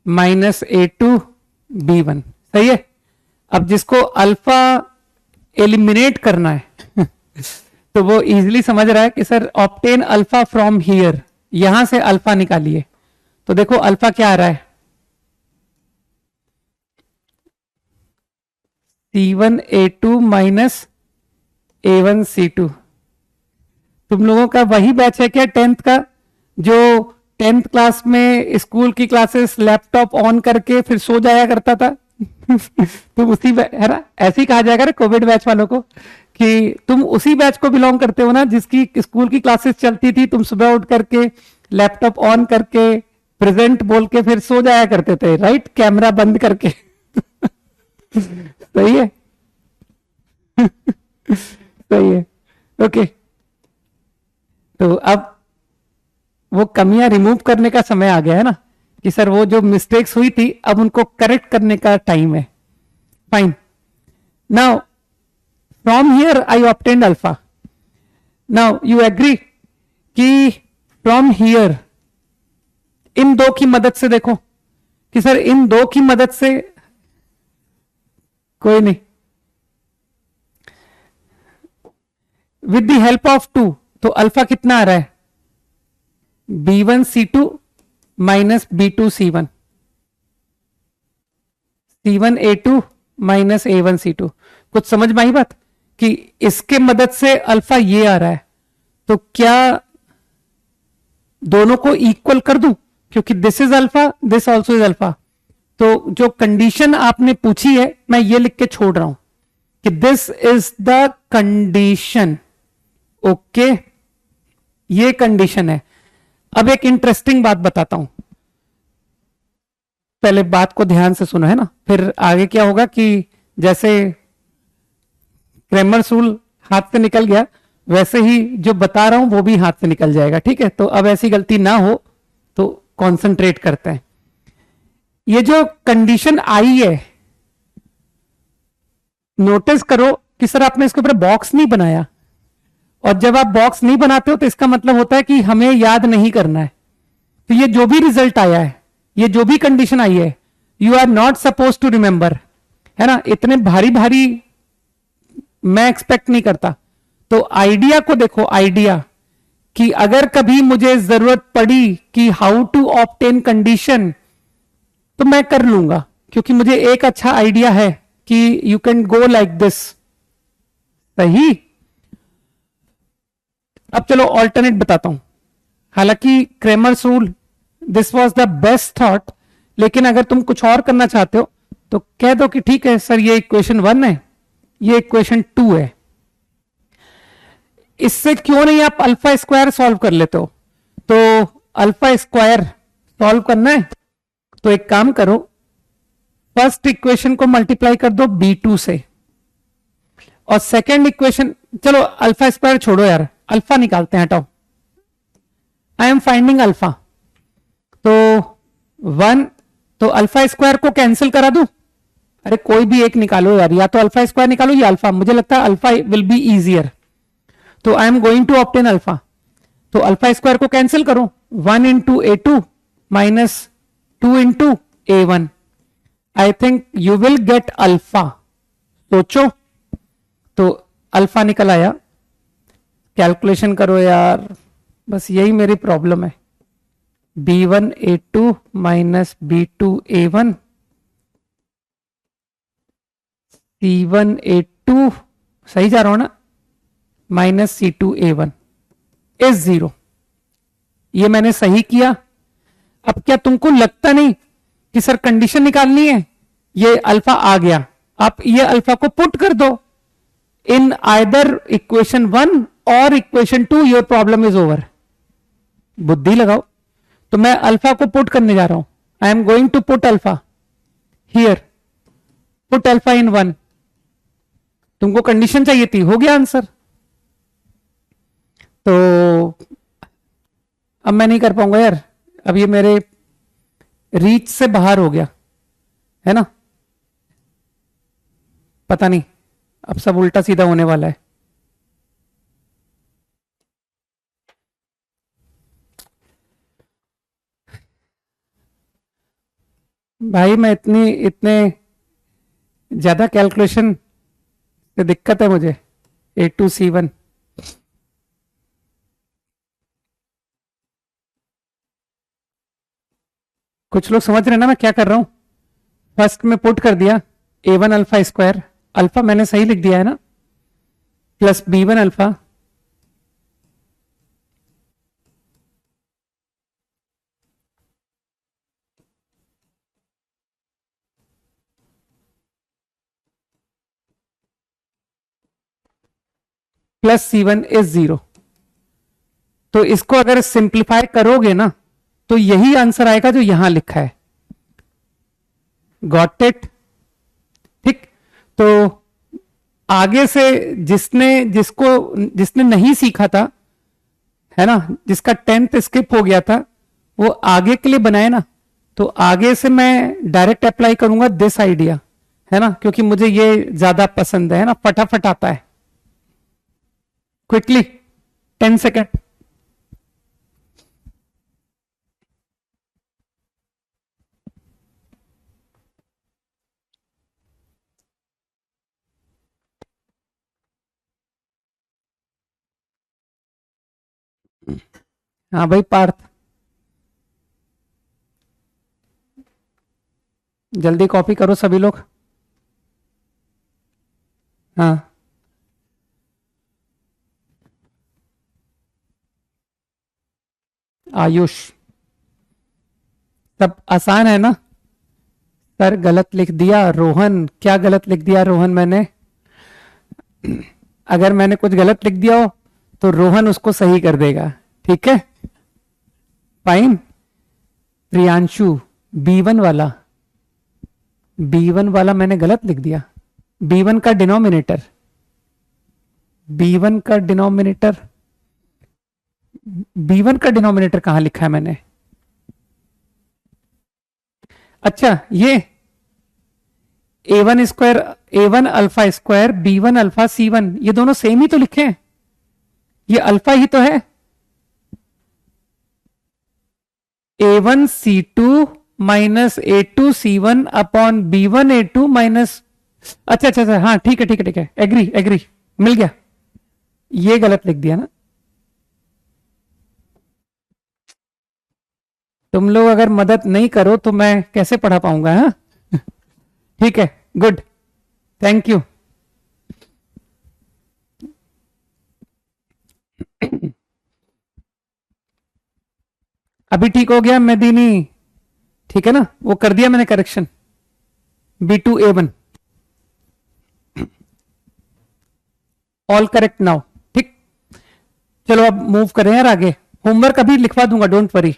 minus a2 b1, सही है। अब जिसको अल्फा एलिमिनेट करना है तो वो इजीली समझ रहा है कि sir obtain alpha from here, यहां से अल्फा निकालिए। तो देखो अल्फा क्या आ रहा है, c1 a2 minus a1 c2, तुम लोगों का वही बैच है क्या 10th का, जो 10th क्लास में स्कूल की क्लासेस लैपटॉप ऑन करके फिर सो जाया करता था? तुम उसी है ना, ऐसे ही कहा जाएगा ना कोविड बैच वालों को कि तुम उसी बैच को बिलोंग करते हो ना, जिसकी स्कूल की क्लासेस चलती थी, तुम सुबह उठ करके लैपटॉप ऑन करके प्रेजेंट बोल के फिर सो जाया करते थे, राइट, कैमरा बंद करके। सही है। सही है। ओके, तो अब वो कमियां रिमूव करने का समय आ गया है ना, कि सर वो जो मिस्टेक्स हुई थी अब उनको करेक्ट करने का टाइम है। Fine, now from here I obtained alpha. Now you agree कि फ्रॉम हियर इन दो की मदद से देखो कि सर इन दो की मदद से, कोई नहीं, विद द हेल्प ऑफ 2, तो अल्फा कितना आ रहा है, B1C2 minus B2C1, C1A2 minus A1C2। कुछ समझ में आई बात कि इसके मदद से अल्फा ये आ रहा है, तो क्या दोनों को इक्वल कर दूं, क्योंकि this is alpha, this also is alpha. तो जो कंडीशन आपने पूछी है मैं ये लिख के छोड़ रहा हूं कि this is the condition. Okay, ये कंडीशन है। अब एक इंटरेस्टिंग बात बताता हूं, पहले बात को ध्यान से सुनो है ना, फिर आगे क्या होगा कि जैसे क्रेमर्स रूल हाथ से निकल गया, वैसे ही जो बता रहा हूं वो भी हाथ से निकल जाएगा, ठीक है? तो अब ऐसी गलती ना हो तो कंसंट्रेट करते हैं। ये जो कंडीशन आई है, नोटिस करो कि सर आपने इसके ऊपर बॉक्स नहीं बनाया, और जब आप बॉक्स नहीं बनाते हो तो इसका मतलब होता है कि हमें याद नहीं करना है। तो ये जो भी रिजल्ट आया है, ये जो भी कंडीशन आई है, you are not suppose to remember, है ना? इतने भारी भारी मैं एक्सपेक्ट नहीं करता। तो आइडिया को देखो, आइडिया कि अगर कभी मुझे जरूरत पड़ी कि हाउ टू ऑब्टेन कंडीशन, तो मैं कर लूंगा, क्योंकि मुझे एक अच्छा आइडिया है कि you can go like this. सही। अब चलो ऑल्टरनेट बताता हूं। हालांकि Cramer's rule this was the best thought, लेकिन अगर तुम कुछ और करना चाहते हो तो कह दो कि ठीक है सर, ये इक्वेशन 1 है, ये इक्वेशन 2 है, इससे क्यों नहीं आप अल्फा स्क्वायर सॉल्व कर लेते हो? तो अल्फा स्क्वायर सॉल्व करना है तो एक काम करो, फर्स्ट इक्वेशन को मल्टीप्लाई कर दो B2 से, और सेकेंड इक्वेशन, चलो अल्फा स्क्वायर छोड़ो यार, अल्फा निकालते हैं, हटाओ। आई एम फाइंडिंग अल्फा, तो 1, तो अल्फा स्क्वायर को कैंसिल करा दूं? अरे कोई भी एक निकालो यार, या तो अल्फा स्क्वायर निकालो या अल्फा, मुझे लगता है अल्फा विल बी इजियर। तो I am going to obtain alpha, तो अल्फा स्क्वायर को कैंसिल करो, 1 into A2 minus 2 into A1, I think you will get alpha. सोचो, तो अल्फा निकल आया। कैलकुलेशन करो यार, बस यही मेरी प्रॉब्लम है। B1A2 माइनस B2A1, C1A2, सही जा रहा हूं ना, माइनस C2A1 इज 0। ये मैंने सही किया। अब क्या तुमको लगता नहीं कि सर कंडीशन निकालनी है? ये अल्फा आ गया, आप ये अल्फा को पुट कर दो इन आइदर इक्वेशन 1 और equation 2, your problem is over. बुद्धि लगाओ। तो मैं अल्फा को पुट करने जा रहा हूं, I am going to put alpha here, put alpha in 1। तुमको कंडीशन चाहिए थी, हो गया आंसर। तो अब मैं नहीं कर पाऊंगा यार, अब ये मेरे रीच से बाहर हो गया है ना, पता नहीं, अब सब उल्टा सीधा होने वाला है। भाई मैं इतने ज्यादा कैलकुलेशन से दिक्कत है मुझे। A2C1, कुछ लोग समझ रहे हैं ना मैं क्या कर रहा हूं? फर्स्ट में पुट कर दिया A1 अल्फा स्क्वायर, अल्फा मैंने सही लिख दिया है ना, plus B1 alpha plus C1 is 0। तो इसको अगर सिंप्लीफाई करोगे ना तो यही आंसर आएगा जो यहां लिखा है। Got it? ठीक। तो आगे से जिसने नहीं सीखा था, है ना, जिसका 10th स्किप हो गया था, वो आगे के लिए बनाए ना, तो आगे से मैं डायरेक्ट अप्लाई करूंगा दिस आइडिया, है ना, क्योंकि मुझे ये ज्यादा पसंद है ना, फटाफट आता है। Quickly 10 second. हाँ भाई पार्थ, जल्दी कॉपी करो सभी लोग। हाँ आयुष, सब आसान है ना? सर गलत लिख दिया। रोहन, क्या गलत लिख दिया रोहन मैंने? अगर मैंने कुछ गलत लिख दिया हो तो रोहन उसको सही कर देगा, ठीक है? फाइन। प्रियांशु, B1 वाला, B1 वाला मैंने गलत लिख दिया। B1 का डिनोमिनेटर, B1 का डिनोमिनेटर, B1 का डिनोमिनेटर कहां लिखा है मैंने? अच्छा, ये A1 square, A1 alpha square, B1 alpha C1, ये दोनों सेम ही तो लिखे हैं, ये अल्फा ही तो है। A1 C2 minus A2 C1 upon B1 A2 minus, अच्छा अच्छा अच्छा, हाँ ठीक है ठीक है ठीक है, एग्री एग्री, मिल गया। ये गलत लिख दिया ना तुम लोग, अगर मदद नहीं करो तो मैं कैसे पढ़ा पाऊंगा? हाँ ठीक है, गुड, थैंक यू। अभी ठीक हो गया मेदिनी? ठीक है ना, वो कर दिया मैंने correction. B2 A1 all correct now, ठीक। चलो अब मूव करें यार आगे, होमवर्क अभी लिखवा दूंगा, डोंट वरी।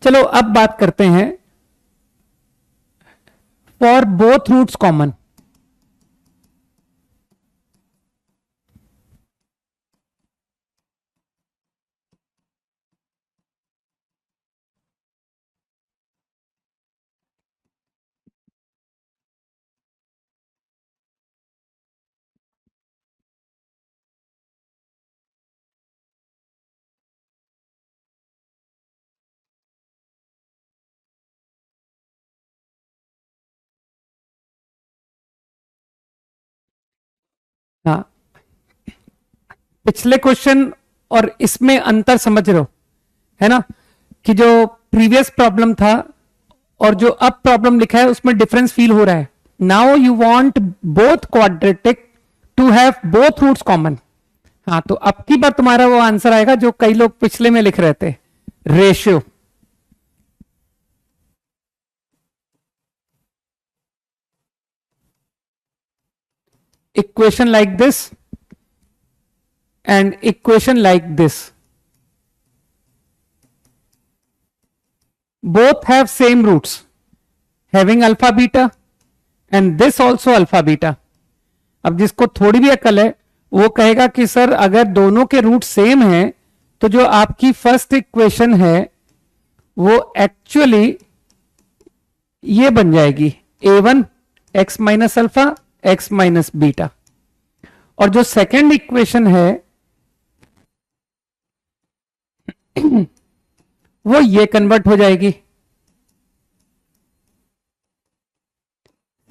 चलो अब बात करते हैं फॉर बोथ रूट्स कॉमन। हाँ, पिछले क्वेश्चन और इसमें अंतर समझ रहे हो, है ना, कि जो प्रीवियस प्रॉब्लम था और जो अब प्रॉब्लम लिखा है उसमें डिफरेंस फील हो रहा है। Now you want both quadratic to have both roots common. हाँ, तो अब की बार तुम्हारा वो आंसर आएगा जो कई लोग पिछले में लिख रहे थे, ratio. Equation like this and equation like this, both have same roots having alpha beta and this also alpha beta। अब जिसको थोड़ी भी अकल है वो कहेगा कि सर अगर दोनों के रूट सेम हैं तो जो आपकी फर्स्ट इक्वेशन है वो एक्चुअली ये बन जाएगी A1 x minus alpha x minus beta, और जो सेकेंड इक्वेशन है वो ये कन्वर्ट हो जाएगी।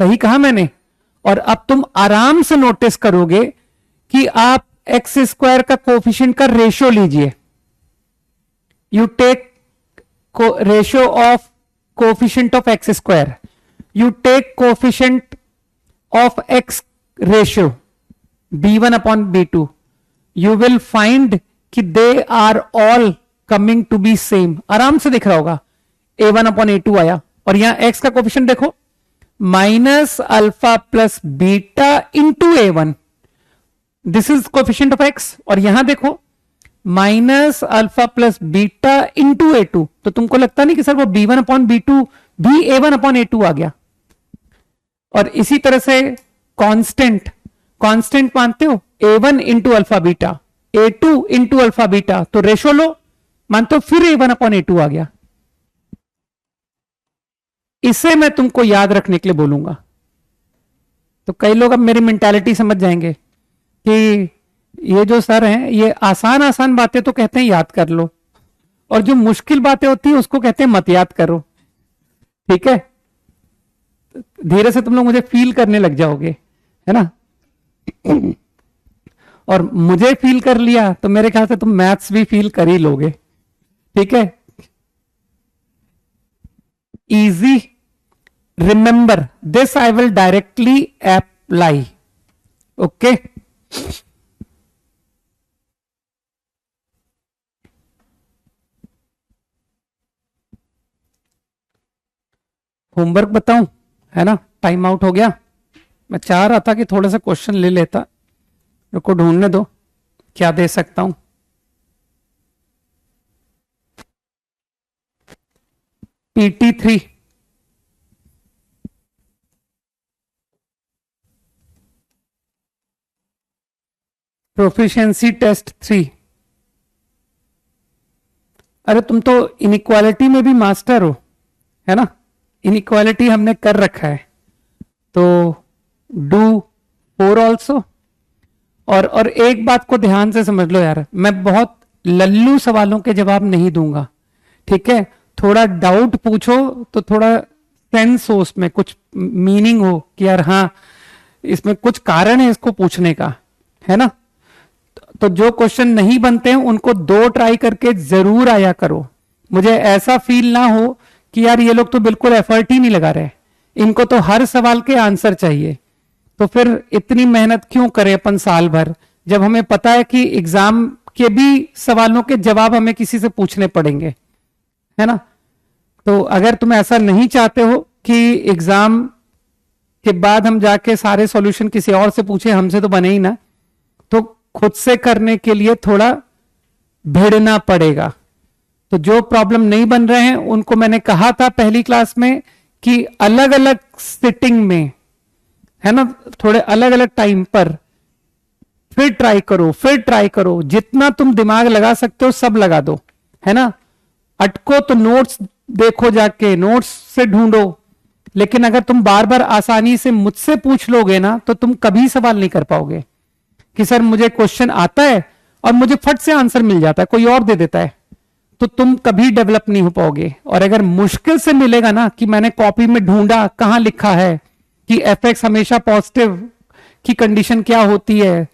सही कहा मैंने? और अब तुम आराम से नोटिस करोगे कि आप एक्स स्क्वायर का कोफिशिएंट का रेशियो लीजिए, you take ratio of coefficient of x square, you take coefficient of x ratio B1 upon B2, you will find कि they are all coming to be same. आराम से दिख रहा होगा, A1 upon A2 आया, और यहां x का कोफिशिएंट देखो minus alpha plus beta into A1, this is coefficient of x. और यहां देखो minus alpha plus beta into A2, तो तुमको लगता नहीं कि सर वो B1 अपॉन B2 भी A1 अपॉन A2 आ गया। और इसी तरह से कांस्टेंट, कांस्टेंट मानते हो A1 into alpha beta, A2 into alpha beta, तो रेशो लो मानते हो, फिर A1 अपॉन A2 आ गया। इसे मैं तुमको याद रखने के लिए बोलूंगा। तो कई लोग अब मेरी मेंटालिटी समझ जाएंगे कि ये जो सर हैं ये आसान आसान बातें तो कहते हैं याद कर लो, और जो मुश्किल बातें होती है उसको कहते हैं मत याद करो। ठीक है, धीरे से तुम लोग मुझे फील करने लग जाओगे, है ना। और मुझे फील कर लिया तो मेरे ख्याल से तुम मैथ्स भी फील कर ही लोगे। ठीक है, easy, remember this I will directly apply, okay। Homework बताऊं, है ना, टाइम आउट हो गया। मैं चाह रहा था कि थोड़ा सा क्वेश्चन ले लेता, रुको ढूंढने दो क्या दे सकता हूं। PT3 proficiency test 3। अरे तुम तो इनइक्वालिटी में भी मास्टर हो, है ना, इनइक्वालिटी हमने कर रखा है, तो डू 4 ऑल्सो। और एक बात को ध्यान से समझ लो यार, मैं बहुत लल्लू सवालों के जवाब नहीं दूंगा। ठीक है, थोड़ा डाउट पूछो तो थोड़ा सेंस हो, उसमें कुछ मीनिंग हो कि यार हाँ इसमें कुछ कारण है इसको पूछने का, है ना। तो जो क्वेश्चन नहीं बनते हैं उनको 2 ट्राई करके जरूर आया करो। मुझे ऐसा फील ना हो कि यार ये लोग तो बिल्कुल एफर्ट ही नहीं लगा रहे, इनको तो हर सवाल के आंसर चाहिए, तो फिर इतनी मेहनत क्यों करें अपन साल भर, जब हमें पता है कि एग्जाम के भी सवालों के जवाब हमें किसी से पूछने पड़ेंगे, है ना। तो अगर तुम ऐसा नहीं चाहते हो कि एग्जाम के बाद हम जाके सारे सॉल्यूशन किसी और से पूछे, हमसे तो बने ही ना, तो खुद से करने के लिए थोड़ा भिड़ना पड़ेगा। तो जो प्रॉब्लम नहीं बन रहे हैं उनको मैंने कहा था पहली क्लास में कि अलग अलग सिटिंग में, है ना, थोड़े अलग अलग टाइम पर फिर ट्राई करो, फिर ट्राई करो, जितना तुम दिमाग लगा सकते हो सब लगा दो, है ना। अटको तो नोट्स देखो, जाके नोट्स से ढूंढो, लेकिन अगर तुम बार बार आसानी से मुझसे पूछ लोगे ना तो तुम कभी सवाल नहीं कर पाओगे कि सर मुझे क्वेश्चन आता है और मुझे फट से आंसर मिल जाता है, कोई और दे देता है, तो तुम कभी डेवलप नहीं हो पाओगे। और अगर मुश्किल से मिलेगा ना कि मैंने कॉपी में ढूंढा कहां लिखा है कि fx हमेशा पॉजिटिव की कंडीशन क्या होती है,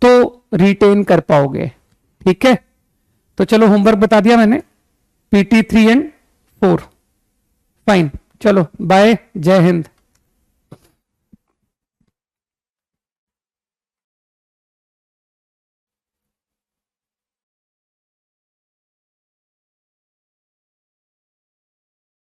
तो रिटेन कर पाओगे। ठीक है, तो चलो होमवर्क बता दिया मैंने, PT 3 एंड 4। फाइन, चलो बाय, जय हिंद।